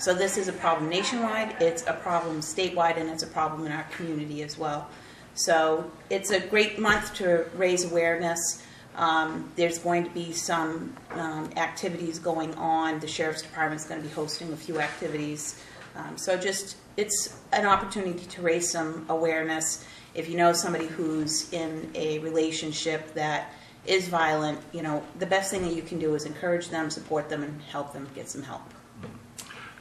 So this is a problem nationwide, it's a problem statewide, and it's a problem in our community as well. So it's a great month to raise awareness. There's going to be some activities going on. The Sheriff's Department's going to be hosting a few activities. So just, it's an opportunity to raise some awareness. If you know somebody who's in a relationship that is violent, you know, the best thing that you can do is encourage them, support them, and help them get some help.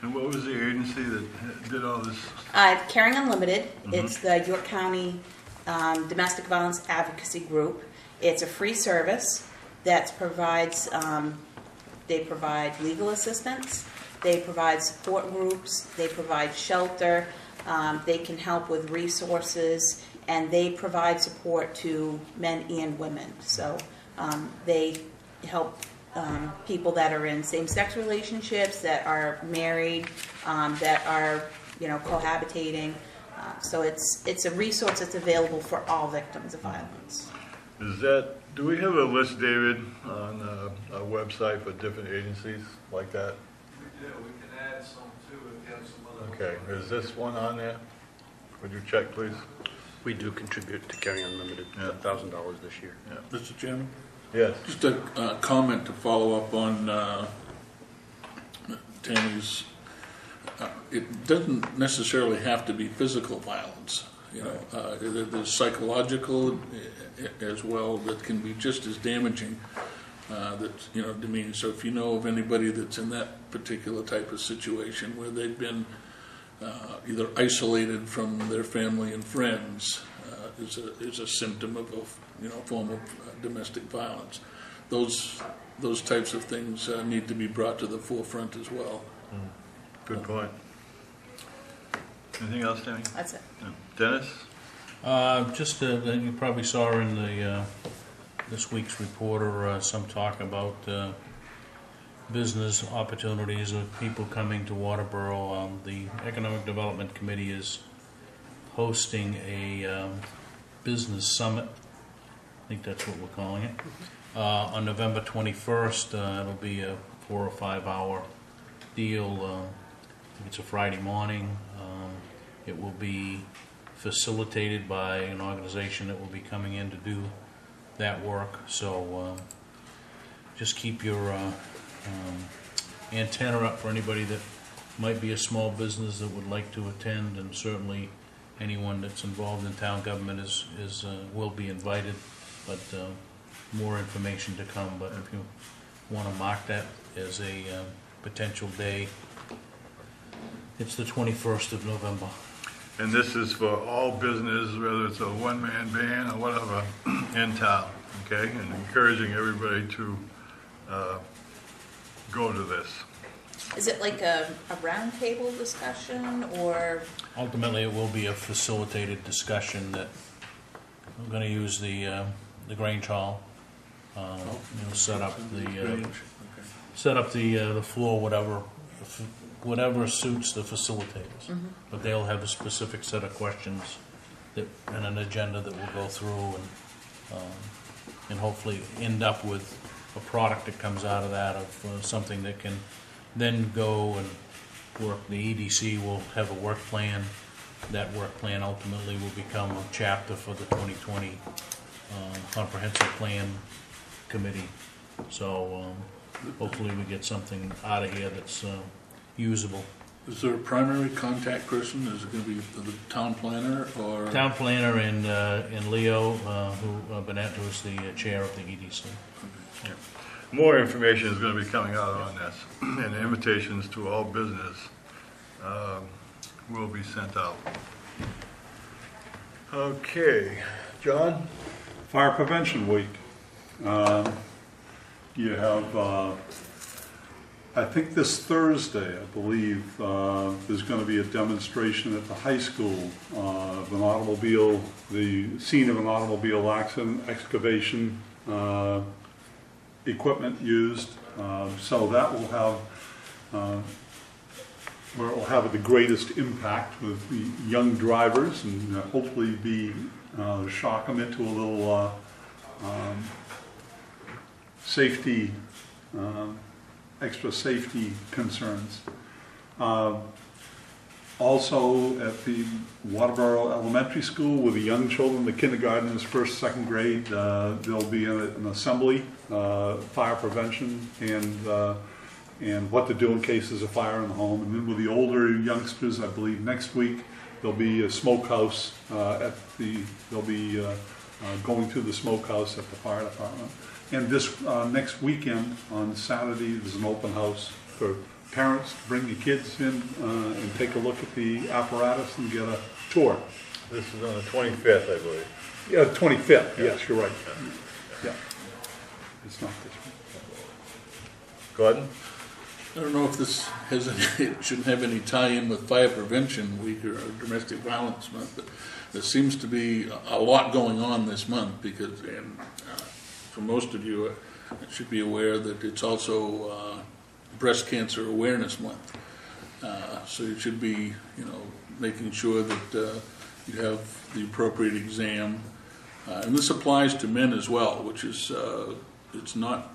And what was the agency that did all this? Caring Unlimited, it's the York County Domestic Violence Advocacy Group. It's a free service that provides, they provide legal assistance, they provide support groups, they provide shelter, they can help with resources, and they provide support to men and women. So they help people that are in same-sex relationships, that are married, that are, you know, cohabitating. So it's a resource that's available for all victims of violence. Do we have a list, David, on a website for different agencies like that? We do. We can add some too if you have some other. Okay, is this one on there? Would you check, please? We do contribute to Caring Unlimited, Yeah. $1,000 this year. Mr. Chairman? Yes. Just a comment to follow up on Tammy's. It doesn't necessarily have to be physical violence. You know, there's psychological as well that can be just as damaging. That's, you know, demeaning. So if you know of anybody that's in that particular type of situation where they've been either isolated from their family and friends, is a symptom of a form of domestic violence. Those types of things need to be brought to the forefront as well. Good point. Anything else, Tammy? That's it. No. Dennis? Just you probably saw in the this week's reporter some talk about business opportunities of people coming to Waterboro. The Economic Development Committee is hosting a business summit. I think that's what we're calling it. On November 21st, it'll be a 4 or 5 hour deal. I think it's a Friday morning. It will be facilitated by an organization that will be coming in to do that work. So just keep your antenna up for anybody that might be a small business that would like to attend, and certainly anyone that's involved in town government is will be invited. But more information to come. But if you want to mark that as a potential day, it's the 21st of November. And this is for all business, whether it's a one-man band or whatever, in town, okay? And encouraging everybody to go to this. Is it like a roundtable discussion, or? Ultimately, it will be a facilitated discussion that we're going to use the Grange Hall. Set up the floor, whatever suits the facilitators. But they'll have a specific set of questions and an agenda that we'll go through, and hopefully end up with a product that comes out of that, of something that can then go and work. The EDC will have a work plan. That work plan ultimately will become a chapter for the 2020 Comprehensive Plan Committee. So hopefully we get something out of here that's usable. Is there a primary contact person? Is it going to be the town planner or? Town planner and Leo, Burnett, who's the chair of the EDC. Yeah. More information is going to be coming out on this, and invitations to all business will be sent out. Okay, John? Fire Prevention Week. You have, I think this Thursday, I believe, there's going to be a demonstration at the high school of an automobile, the scene of an automobile accident, excavation equipment used. So that will have, where it will have the greatest impact with the young drivers, and hopefully be shock them into a little safety, extra safety concerns. Also at the Waterboro Elementary School with the young children, the kindergartners, first, second grade, there'll be an assembly, fire prevention, and what to do in case there's a fire in the home. And then with the older youngsters, I believe next week there'll be a smokehouse they'll be going to the smokehouse at the fire department. And this next weekend, on Saturday, there's an open house for parents to bring your kids in and take a look at the apparatus and get a tour. This is on the 25th, I believe. Yeah, 25th, yes, you're right. Yeah. It's not this one. Gordon? I don't know if this has any, it shouldn't have any tie-in with Fire Prevention Week or Domestic Violence Month, but there seems to be a lot going on this month because, and for most of you, should be aware that it's also Breast Cancer Awareness Month. So you should be, making sure that you have the appropriate exam. And this applies to men as well, which is, it's not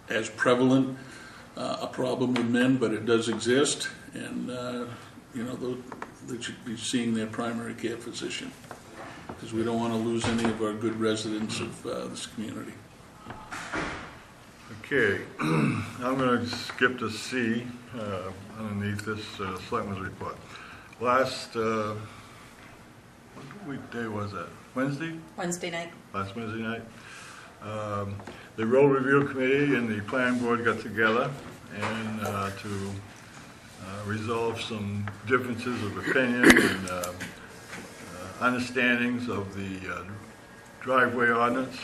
as prevalent a problem with men, but it does exist, and they should be seeing their primary care physician, because we don't want to lose any of our good residents of this community. Okay, I'm going to skip to C underneath this Selectmen's report. Last, what weekday was that? Wednesday? Wednesday night. Last Wednesday night. The Road Review Committee and the Planning Board got together and to resolve some differences of opinion and understandings of the Driveway Ordinance.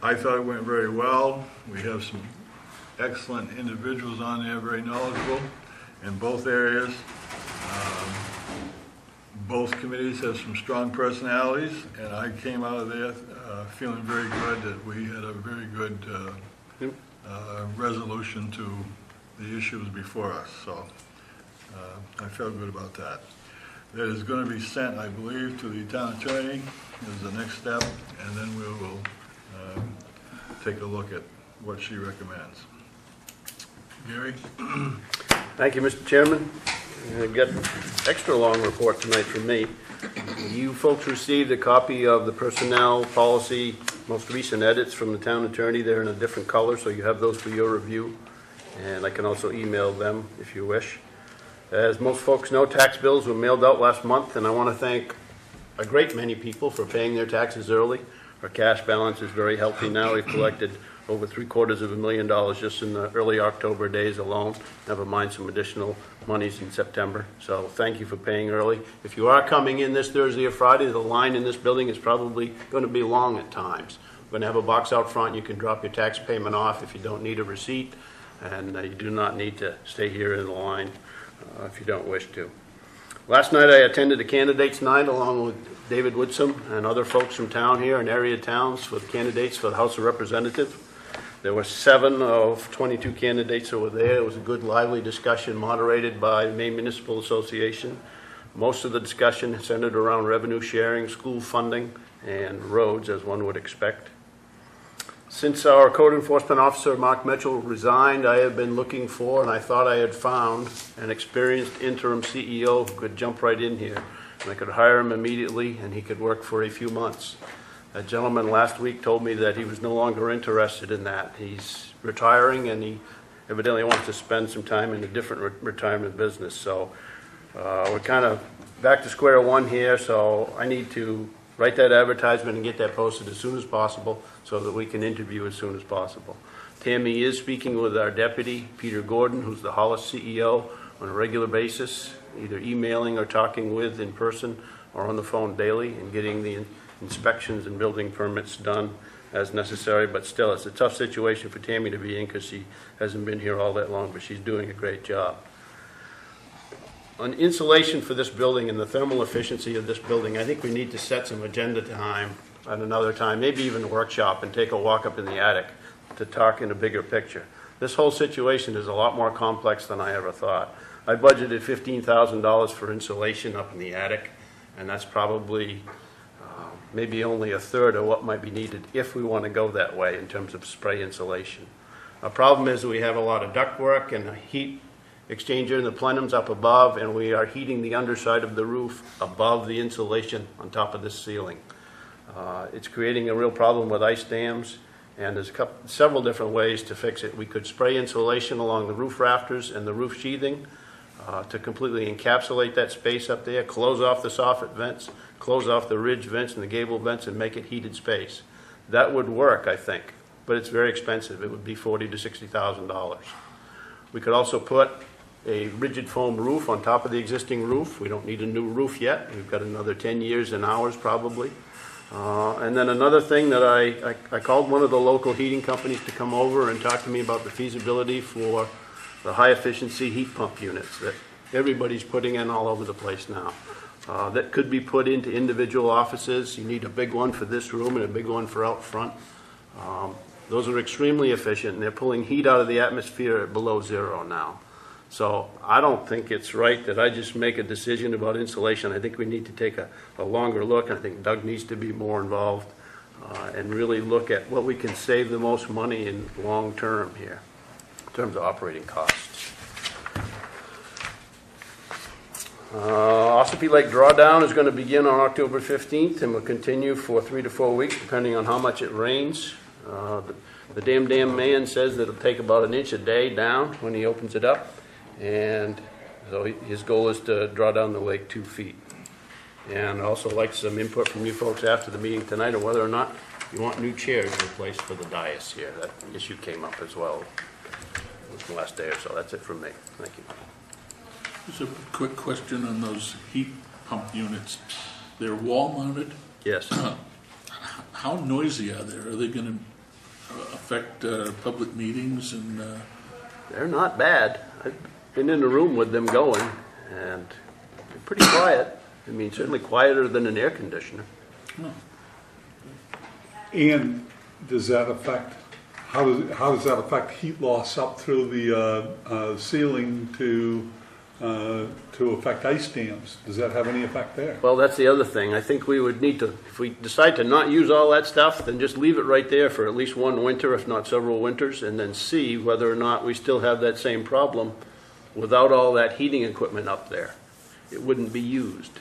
I thought it went very well. We have some excellent individuals on there, very knowledgeable in both areas. Both committees have some strong personalities, and I came out of there feeling very good that we had a very good resolution to the issues before us. So I felt good about that. That is going to be sent, I believe, to the town attorney as the next step, and then we will take a look at what she recommends. Gary? Thank you, Mr. Chairman. I've got an extra long report tonight from me. You folks received a copy of the personnel policy, most recent edits from the town attorney. They're in a different color, so you have those for your review. And I can also email them if you wish. As most folks know, tax bills were mailed out last month, and I want to thank a great many people for paying their taxes early. Our cash balance is very healthy now. We've collected over $750,000 just in the early October days alone, never mind some additional monies in September. So thank you for paying early. If you are coming in this Thursday or Friday, the line in this building is probably going to be long at times. We're going to have a box out front. You can drop your tax payment off if you don't need a receipt, and you do not need to stay here in the line if you don't wish to. Last night I attended a candidates night along with David Woodsom and other folks from town here and area towns for the candidates for the House of Representatives. There were 7 of 22 candidates that were there. It was a good, lively discussion moderated by the Maine Municipal Association. Most of the discussion centered around revenue sharing, school funding, and roads, as one would expect. Since our code enforcement officer, Mark Mitchell, resigned, I have been looking for, and I thought I had found, an experienced interim CEO who could jump right in here. And I could hire him immediately, and he could work for a few months. A gentleman last week told me that he was no longer interested in that. He's retiring, and he evidently wants to spend some time in a different retirement business. So we're kind of back to square one here, so I need to write that advertisement and get that posted as soon as possible so that we can interview as soon as possible. Tammy is speaking with our deputy, Peter Gordon, who's the Hollis CEO, on a regular basis, either emailing or talking with in person or on the phone daily, and getting the inspections and building permits done as necessary. But still, it's a tough situation for Tammy to be in because she hasn't been here all that long, but she's doing a great job. On insulation for this building and the thermal efficiency of this building, I think we need to set some agenda time at another time, maybe even a workshop, and take a walk up in the attic to talk in a bigger picture. This whole situation is a lot more complex than I ever thought. I budgeted $15,000 for insulation up in the attic, and that's probably maybe only a third of what might be needed if we want to go that way in terms of spray insulation. Our problem is that we have a lot of ductwork and a heat exchanger in the plenums up above, and we are heating the underside of the roof above the insulation on top of this ceiling. It's creating a real problem with ice dams, and there's several different ways to fix it. We could spray insulation along the roof rafters and the roof sheathing to completely encapsulate that space up there, close off the soffit vents, close off the ridge vents and the gable vents, and make it heated space. that would work, I think, but it's very expensive. It would be $40,000 to $60,000. We could also put a rigid foam roof on top of the existing roof. We don't need a new roof yet. We've got another 10 years in ours probably. And then another thing that I called one of the local heating companies to come over and talk to me about the feasibility for the high efficiency heat pump units that everybody's putting in all over the place now. That could be put into individual offices. You need a big one for this room and a big one for out front. Those are extremely efficient, and they're pulling heat out of the atmosphere at below zero now. So I don't think it's right that I just make a decision about insulation. I think we need to take a longer look. I think Doug needs to be more involved and really look at what we can save the most money in long term here in terms of operating costs. Ossipee Lake drawdown is going to begin on October 15th and will continue for 3 to 4 weeks depending on how much it rains. The damn man says that it'll take about an inch a day down when he opens it up, and so his goal is to draw down the lake 2 feet. And I'd also like some input from you folks after the meeting tonight on whether or not you want new chairs replaced for the dais here. That issue came up as well the last day or so. That's it from me. Thank you. Just a quick question on those heat pump units. They're wall mounted? Yes. How noisy are they? Are they going to affect public meetings? And They're not bad. I've been in a room with them going, and they're pretty quiet. I mean, certainly quieter than an air conditioner. And does that affect, how does that affect heat loss up through the ceiling to affect ice dams? Does that have any effect there? Well, that's the other thing. I think we would need to, if we decide to not use all that stuff, then just leave it right there for at least one winter, if not several winters, and then see whether or not we still have that same problem without all that heating equipment up there. It wouldn't be used.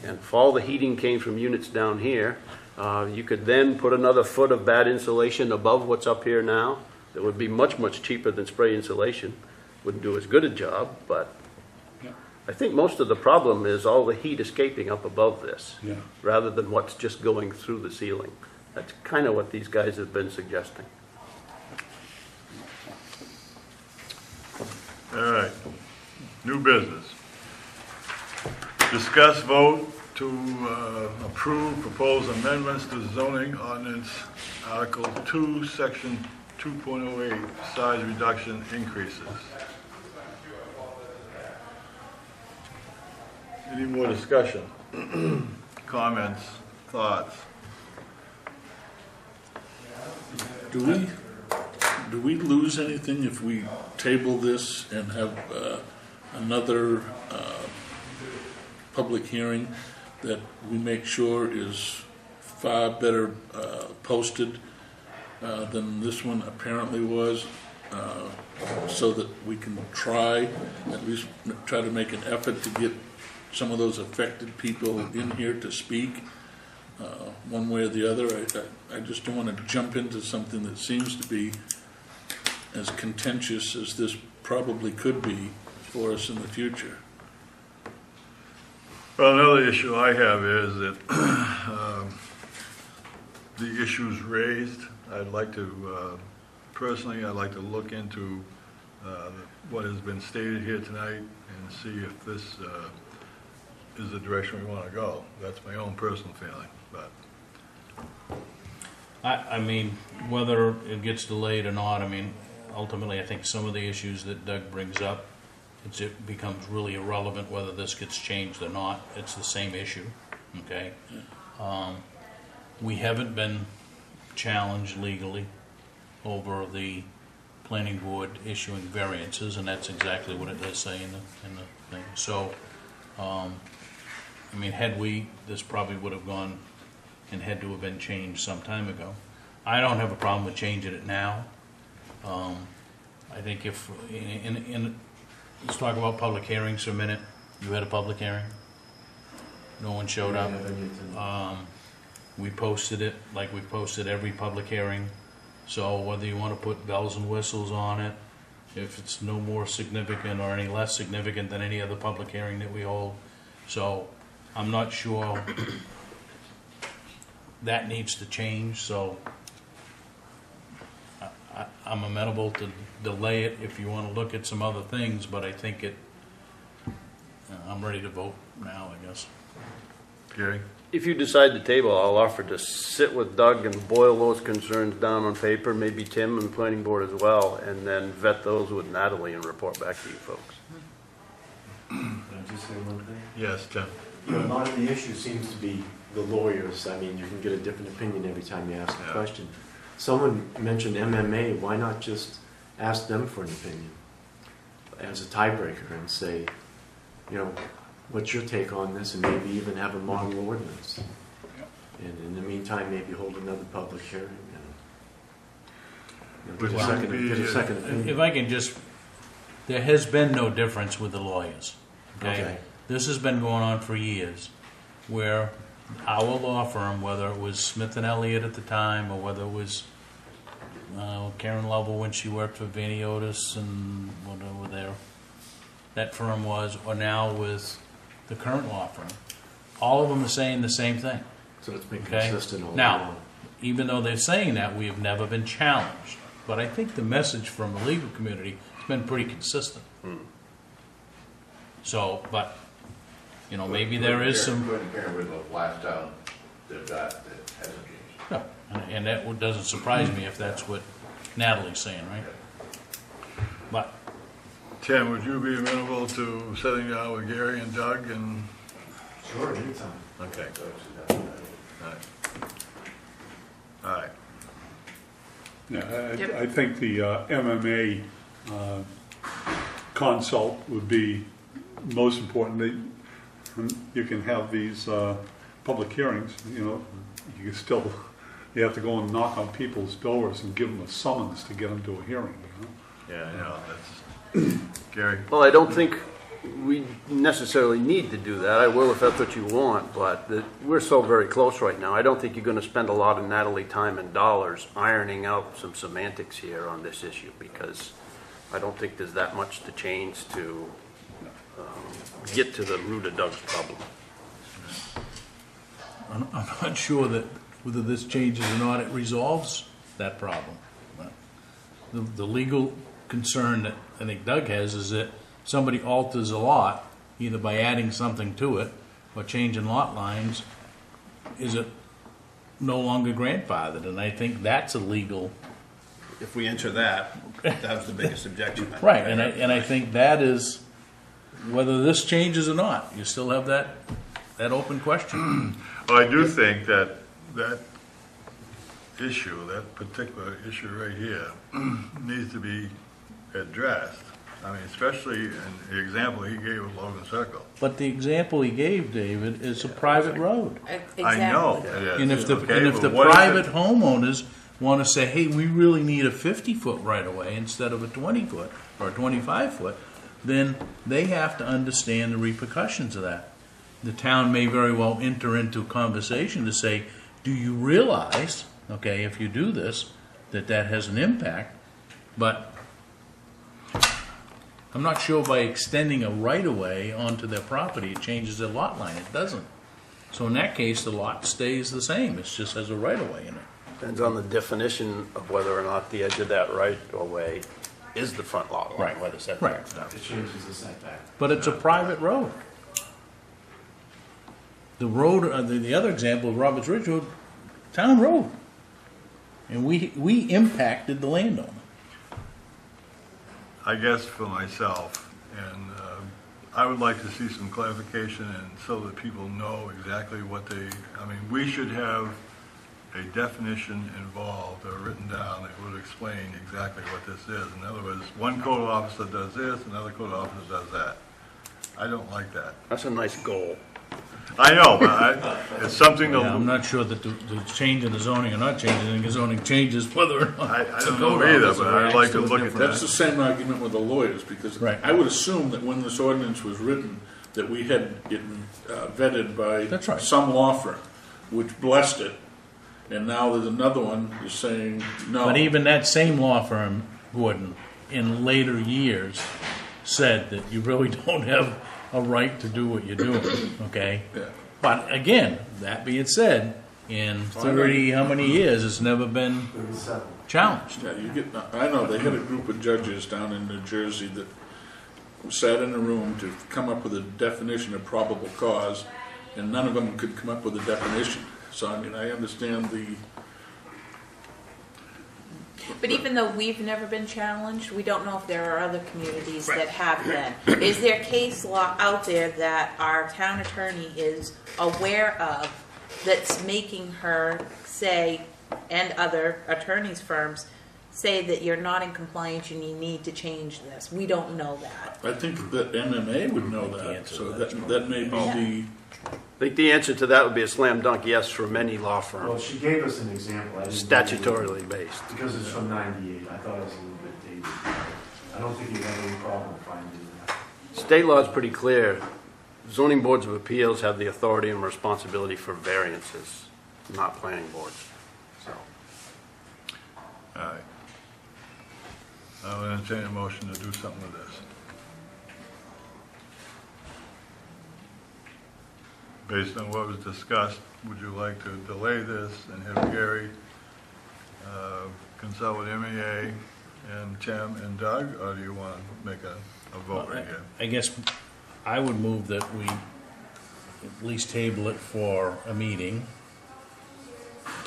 And if all the heating came from units down here, you could then put another foot of bad insulation above what's up here now. That would be much, much cheaper than spray insulation. Wouldn't do as good a job, but I think most of the problem is all the heat escaping up above this, rather than what's just going through the ceiling. That's kind of what these guys have been suggesting. All right, new business. Discuss vote to approve proposed amendments to zoning ordinance Article 2, Section 2.08, size reduction increases. Any more discussion? Comments, thoughts? do we lose anything if we table this and have another public hearing that we make sure is far better posted than this one apparently was, so that we can at least try to make an effort to get some of those affected people in here to speak one way or the other? I just don't want to jump into something that seems to be as contentious as this probably could be for us in the future. Well, another issue I have is that the issues raised, I'd like to, personally, I'd like to look into what has been stated here tonight and see if this is the direction we want to go. That's my own personal feeling, but. I mean, whether it gets delayed or not, I mean, ultimately, I think some of the issues that Doug brings up, it becomes really irrelevant whether this gets changed or not. It's the same issue, okay? We haven't been challenged legally over the planning board issuing variances, and that's exactly what it does say in the thing. So, I mean, this probably would have gone and had to have been changed some time ago. I don't have a problem with changing it now. I think if, let's talk about public hearings for a minute. You had a public hearing? No one showed up? We posted it like we posted every public hearing. So whether you want to put bells and whistles on it, if it's no more significant or any less significant than any other public hearing that we hold. So I'm not sure that needs to change. So I'm amenable to delay it if you want to look at some other things, but I think I'm ready to vote now, I guess. Gary? If you decide to table, I'll offer to sit with Doug and boil those concerns down on paper, maybe Tim and planning board as well, and then vet those with Natalie and report back to you folks. Can I just say one thing? Yes, Tim? You know, a lot of the issue seems to be the lawyers. I mean, you can get a different opinion every time you ask a Yeah. question. Someone mentioned MMA, why not just ask them for an opinion as a tiebreaker and say, you know, what's your take on this, and maybe even have a model ordinance. And in the meantime, maybe hold another public hearing and Which get a would be- second opinion. If I can just, there has been no difference with the lawyers. Okay. This has been going on for years, where our law firm, whether it was Smith and Elliott at the time, or whether it was Karen Lovell when she worked for Vanny Otis and whatever that firm was, or now with the current law firm, all of them are saying the same thing. So it's been Okay. consistent all Now, along. even though they're saying that, we have never been challenged. But I think the message from the legal community has been pretty consistent. So, but, you know, maybe there is some, Couldn't compare with the last town that hasn't changed. no, and that doesn't surprise me if that's what Natalie's saying, right? But, Tim, would you be amenable to sitting down with Gary and Doug and? Sure, anytime. Okay. So it's, All right. All right. Yeah, I think the MMA consult would be most important. You can have these public hearings, you know, you have to go and knock on people's doors and give them a summons to get them to a hearing, you know? Yeah, I know, that's, Gary? Well, I don't think we necessarily need to do that. I will if that's what you want, but we're so very close right now. I don't think you're going to spend a lot of Natalie time and dollars ironing out some semantics here on this issue, because I don't think there's that much to change to get to the root of Doug's problem. I'm not sure that whether this changes or not, it resolves that problem. But the legal concern that I think Doug has is that somebody alters a lot, either by adding something to it or changing lot lines, is it no longer grandfathered? And I think that's a legal. If we enter that, that's the biggest objection. Right, and I think that is, whether this changes or not, you still have that open question. Well, I do think that issue, that particular issue right here, needs to be addressed. I mean, especially in the example he gave of Logan Circle. But the example he gave, David, is a private road. Exactly. I know it is. And if the, okay, and if but the what if private homeowners want to say, hey, we really need a 50-foot right-of-way instead of a 20-foot or a 25-foot, then they have to understand the repercussions of that. The town may very well enter into a conversation to say, do you realize, okay, if you do this, that has an impact? But I'm not sure by extending a right-of-way onto their property, it changes their lot line. It doesn't. So in that case, the lot stays the same. It just has a right-of-way in it. Depends on the definition of whether or not the edge of that right-of-way is the front lot line, Right. where the setback's down. It changes the setback. But it's a private road. The road, the other example of Roberts Ridge Road, town road. And we impacted the landowner. I guess for myself, and I would like to see some clarification, and so that people know exactly what I mean, we should have a definition involved or written down that would explain exactly what this is. In other words, one code officer does this, another code officer does that. I don't like that. That's a nice goal. I know, but it's something to. Yeah, I'm not sure that the change in the zoning or not changing the zoning changes whether or not. I the don't know code either, officer but I'd reacts like to it look at different. That's the same argument with the lawyers, because Right. I would assume that when this ordinance was written, that we had it vetted by That's right. some law firm, which blessed it, and now there's another one who's saying no. But even that same law firm, Gordon, in later years, said that you really don't have a right to do what you're doing, okay? Yeah. But again, that being said, in 30, how many years, it's never been 37. challenged. Yeah, you get, I know, they had a group of judges down in New Jersey that sat in a room to come up with a definition of probable cause, and none of them could come up with a definition. So, I mean, I understand the, But even though we've never been challenged, we don't know if there are other communities that have been. Is there case law out there that our town attorney is aware of that's making her say, and other attorneys' firms, say that you're not in compliance and you need to change this? We don't know that. I think that MMA would know that, so that may be the, I think the answer to that would be a slam dunk yes from any law Well, firm, she gave us an example. I didn't- statutorily based. Because it's from 98, I thought it was a little bit dated. I don't think you have any problem finding that. State law is pretty clear. Zoning boards of appeals have the authority and responsibility for variances, not planning boards. So, All right. I'll entertain a motion to do something with this. Based on what was discussed, would you like to delay this and have Gary consult with MEA and Tim and Doug, or do you want to make a vote right here? I guess I would move that we at least table it for a meeting.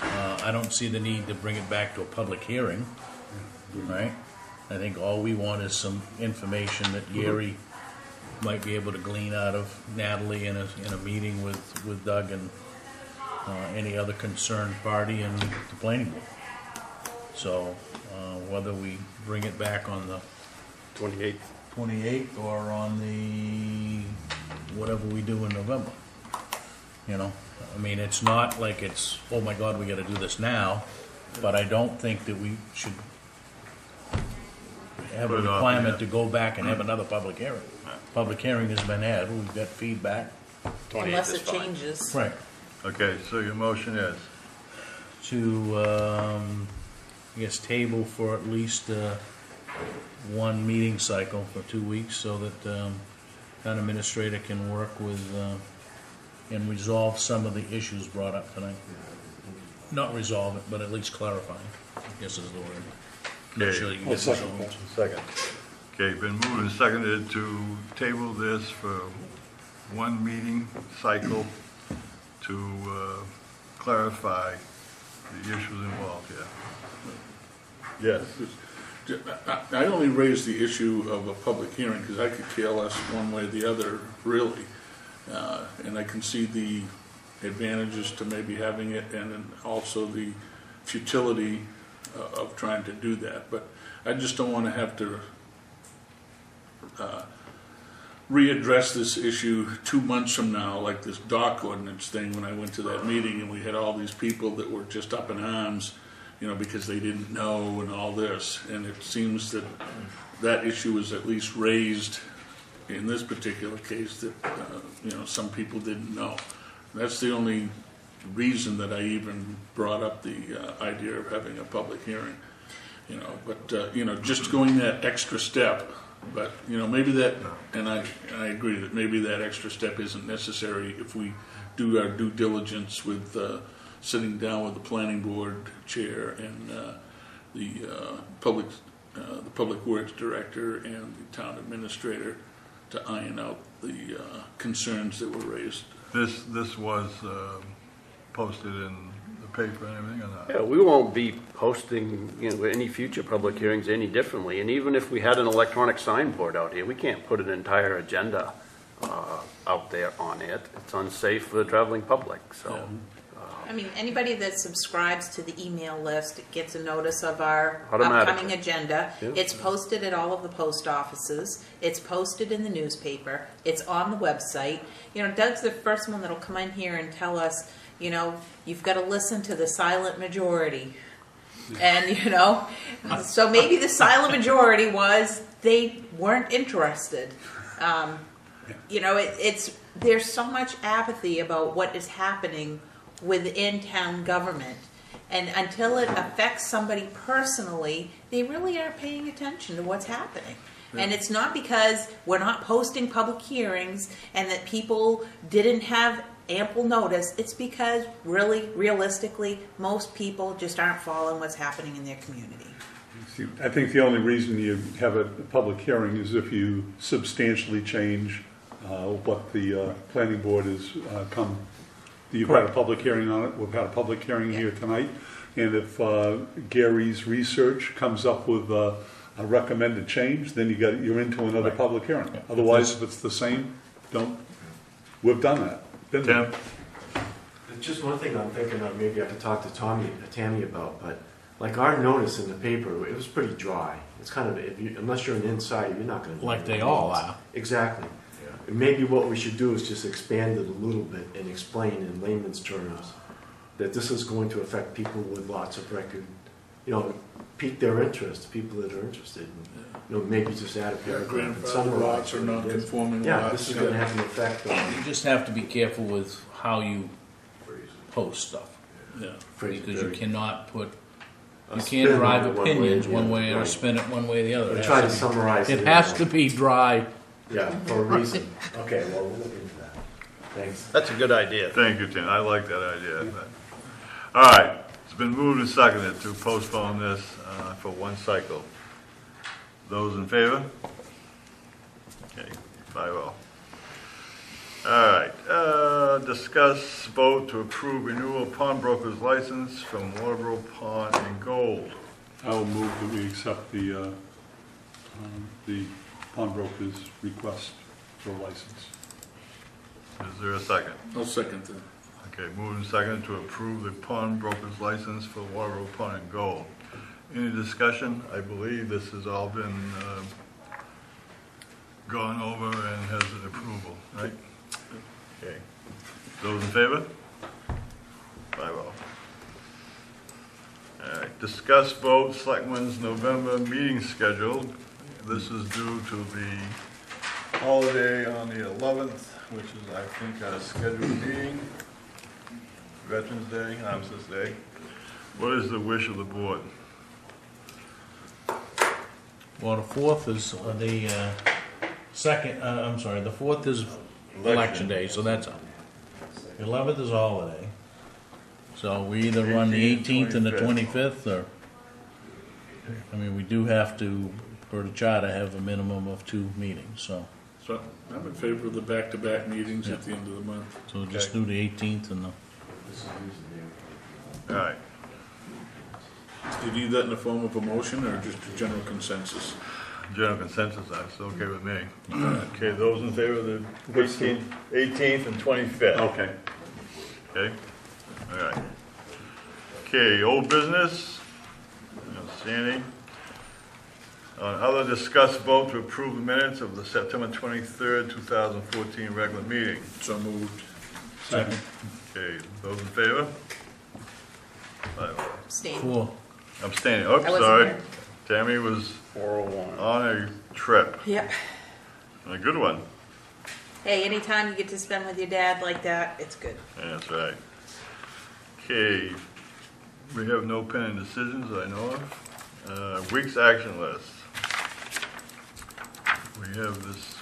I don't see the need to bring it back to a public hearing, right? I think all we want is some information that Gary might be able to glean out of Natalie in a meeting with Doug and any other concerned party and the planning board. So whether we bring it back on the 28th or on the whatever we do in November, you know, I mean, it's not like it's, oh my God, we got to do this now, but I don't think that we should have a Put it off, requirement yeah. to go back and have another public hearing. Public hearing has been had, we've got feedback. 28th Unless is it fine. changes. Right. Okay, so your motion is? To, I guess, table for at least one meeting cycle for 2 weeks so that town administrator can work with and resolve some of the issues brought up tonight. Not resolve it, but at least clarify, I guess is the word. Not Okay. sure you can get resolved. Second. Okay, been moved and seconded to table this for one meeting cycle to clarify the issues involved here. Yes. I only raised the issue of a public hearing because I could care less one way or the other, really. And I can see the advantages to maybe having it and then also the futility of trying to do that. But I just don't want to have to readdress this issue 2 months from now, like this dock ordinance thing when I went to that meeting and we had all these people that were just up in arms, you know, because they didn't know and all this. And it seems that that issue was at least raised in this particular case that, you know, some people didn't know. That's the only reason that I even brought up the idea of having a public hearing, you know, but, you know, just going that extra step. But, you know, maybe that, and I agree that maybe that extra step isn't necessary if we do our due diligence with sitting down with the planning board chair and the public works director and the town administrator to iron out the concerns that were raised. This was posted in the paper and everything or not? Yeah, we won't be posting, you know, any future public hearings any differently. And even if we had an electronic signboard out here, we can't put an entire agenda out there on it. It's unsafe for the traveling public, so. I mean, anybody that subscribes to the email list gets a notice of our Automatically. upcoming agenda. Yeah. It's posted at all of the post offices. It's posted in the newspaper. It's on the website. You know, Doug's the first one that'll come in here and tell us, you know, you've got to listen to the silent majority. And, you know, so maybe the silent majority was they weren't interested. You know, there's so much apathy about what is happening within town government. And until it affects somebody personally, they really aren't paying attention to what's happening. And it's not because we're not posting public hearings and that people didn't have ample notice. It's because really, realistically, most people just aren't following what's happening in their community. See, I think the only reason you have a public hearing is if you substantially change what the planning board has come. You've had a public hearing on it, we've had a public hearing here tonight, and if Gary's research comes up with a recommended change, then you're into another public hearing. Yeah. Otherwise, if it's the same, we've done that. Been there. Tim? Just one thing I'm thinking of, maybe I could talk to Tammy about, but like our notice in the paper, it was pretty dry. It's kind of, unless you're an insider, you're not going to. Like they all are. Exactly. Maybe what we should do is just expand it a little bit and explain in layman's terms that this is going to affect people with lots of record, pique their interest, people that are interested. And, maybe just add a paragraph. and Grandfather summarize lots or what it is. non-conforming lots. Yeah, this is going to have an effect on You just have to be careful with how you post stuff. Yeah. Because you cannot put, a you spin can't drive on it opinions one way or right. spin it one way or the other. We're It trying has to summarize to it. be- It has to be dry. Yeah, for a reason. Okay, well, we'll look into that. Thanks. That's a good idea. Thank you, Tim. I like that idea. All right, it's been moved and seconded to postpone this for one cycle. Those in favor? Okay, 5-0. All right, discuss vote to approve renewal pawnbroker's license from Waterboro Pawn and Gold. I will move that we accept the pawnbroker's request for a license. Is there a second? I'll second that. Okay, moved and seconded to approve the pawnbroker's license for Waterboro Pawn and Gold. Any discussion? I believe this has all been gone over and has an approval, right? Okay. Those in favor? 5-0. All right, discuss vote Selectmen's November meeting schedule. This is due to the holiday on the 11th, which is, I think, our scheduled meeting. Veterans Day, Armistice Day. What is the wish of the board? Well, the 4th is the the 4th is election day, so that's up. The 11th is holiday. So we either run the 18th and the 25th, or, I mean, we do have to, per the charter, have a minimum of 2 meetings, so. So I'm in favor of the back-to-back meetings at the end of the month. So we'll just do the 18th and the, All right, Do you need that in the form of a motion or just a general consensus? general consensus, that's okay with me. Okay, those in favor of the 18th and 25th? Okay. Okay, all right. Okay, old business, I don't see any. On other discuss vote to approve the minutes of the September 23rd, 2014 regular meeting. So moved. second, Okay, those in favor? Abstain. 4. Abstaining, oh, I wasn't sorry. here. Tammy was 401. on a trip, Yep. a good one. Hey, anytime you get to spend with your dad like that, it's good. Yeah, that's right. Okay, we have no pending decisions I know of. Week's action list. We have this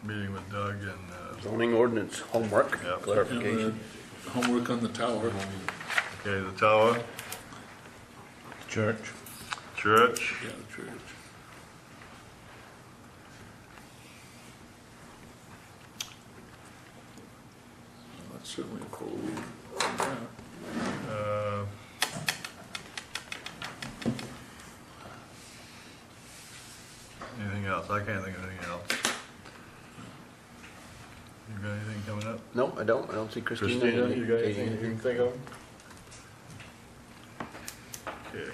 meeting with Doug and, Zoning ordinance, homework, Yeah. clarification. Homework on the tower. okay, the tower, Church. church, Yeah, the church. Well, that's certainly a cool week. uh, anything else? I can't think of anything else. You got anything coming up? No, I don't. I don't see Christina. Christina, you got anything you can think of? Okay.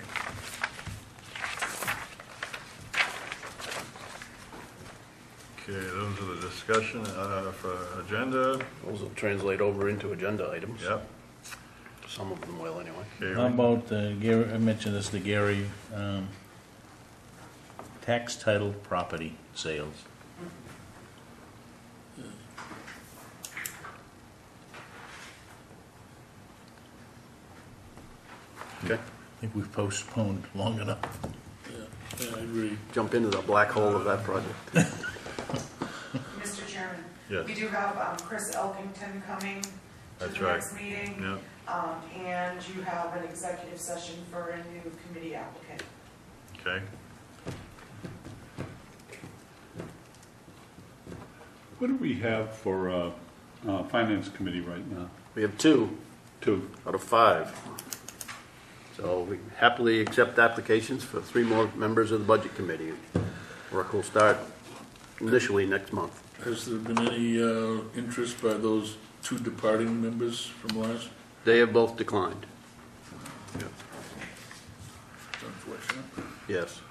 Okay, those are the discussion for agenda. Those will translate over into agenda items. Yep. Some of them will anyway. Okay, How about Gary, I mentioned this to Gary, tax title property sales. Okay. think we've postponed long enough. Yeah, I agree. Jump into the black hole of that project. Mr. Chairman, Yes. we do have Chris Elkington coming to That's the right. next meeting. Yeah. And you have an executive session for a new committee applicant. Okay. What do we have for Finance Committee right now? We have 2 out of 5. So we happily accept applications for 3 more members of the Budget Committee. Work will start initially next month. Has there been any interest by those 2 departing members from last? They have both declined. It's unfortunate. Yes.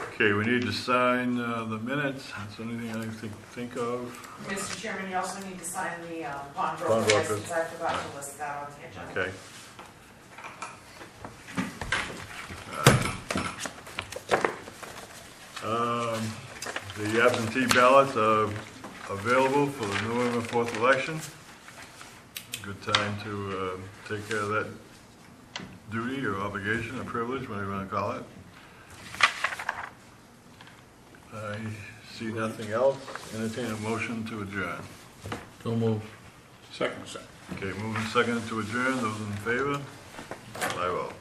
Okay, we need to sign the minutes. Is there anything I can think of? Mr. Chairman, you also need to sign the bond Bond broker brokers. license. I forgot to list that on the agenda. Okay. The absentee ballots are available for the November 4th election. Good time to take care of that duty or obligation or privilege, whatever you want to call it. I see nothing else. Entertain a motion to adjourn. So move. Second. Okay, moving second to adjourn. Those in favor? 5-0.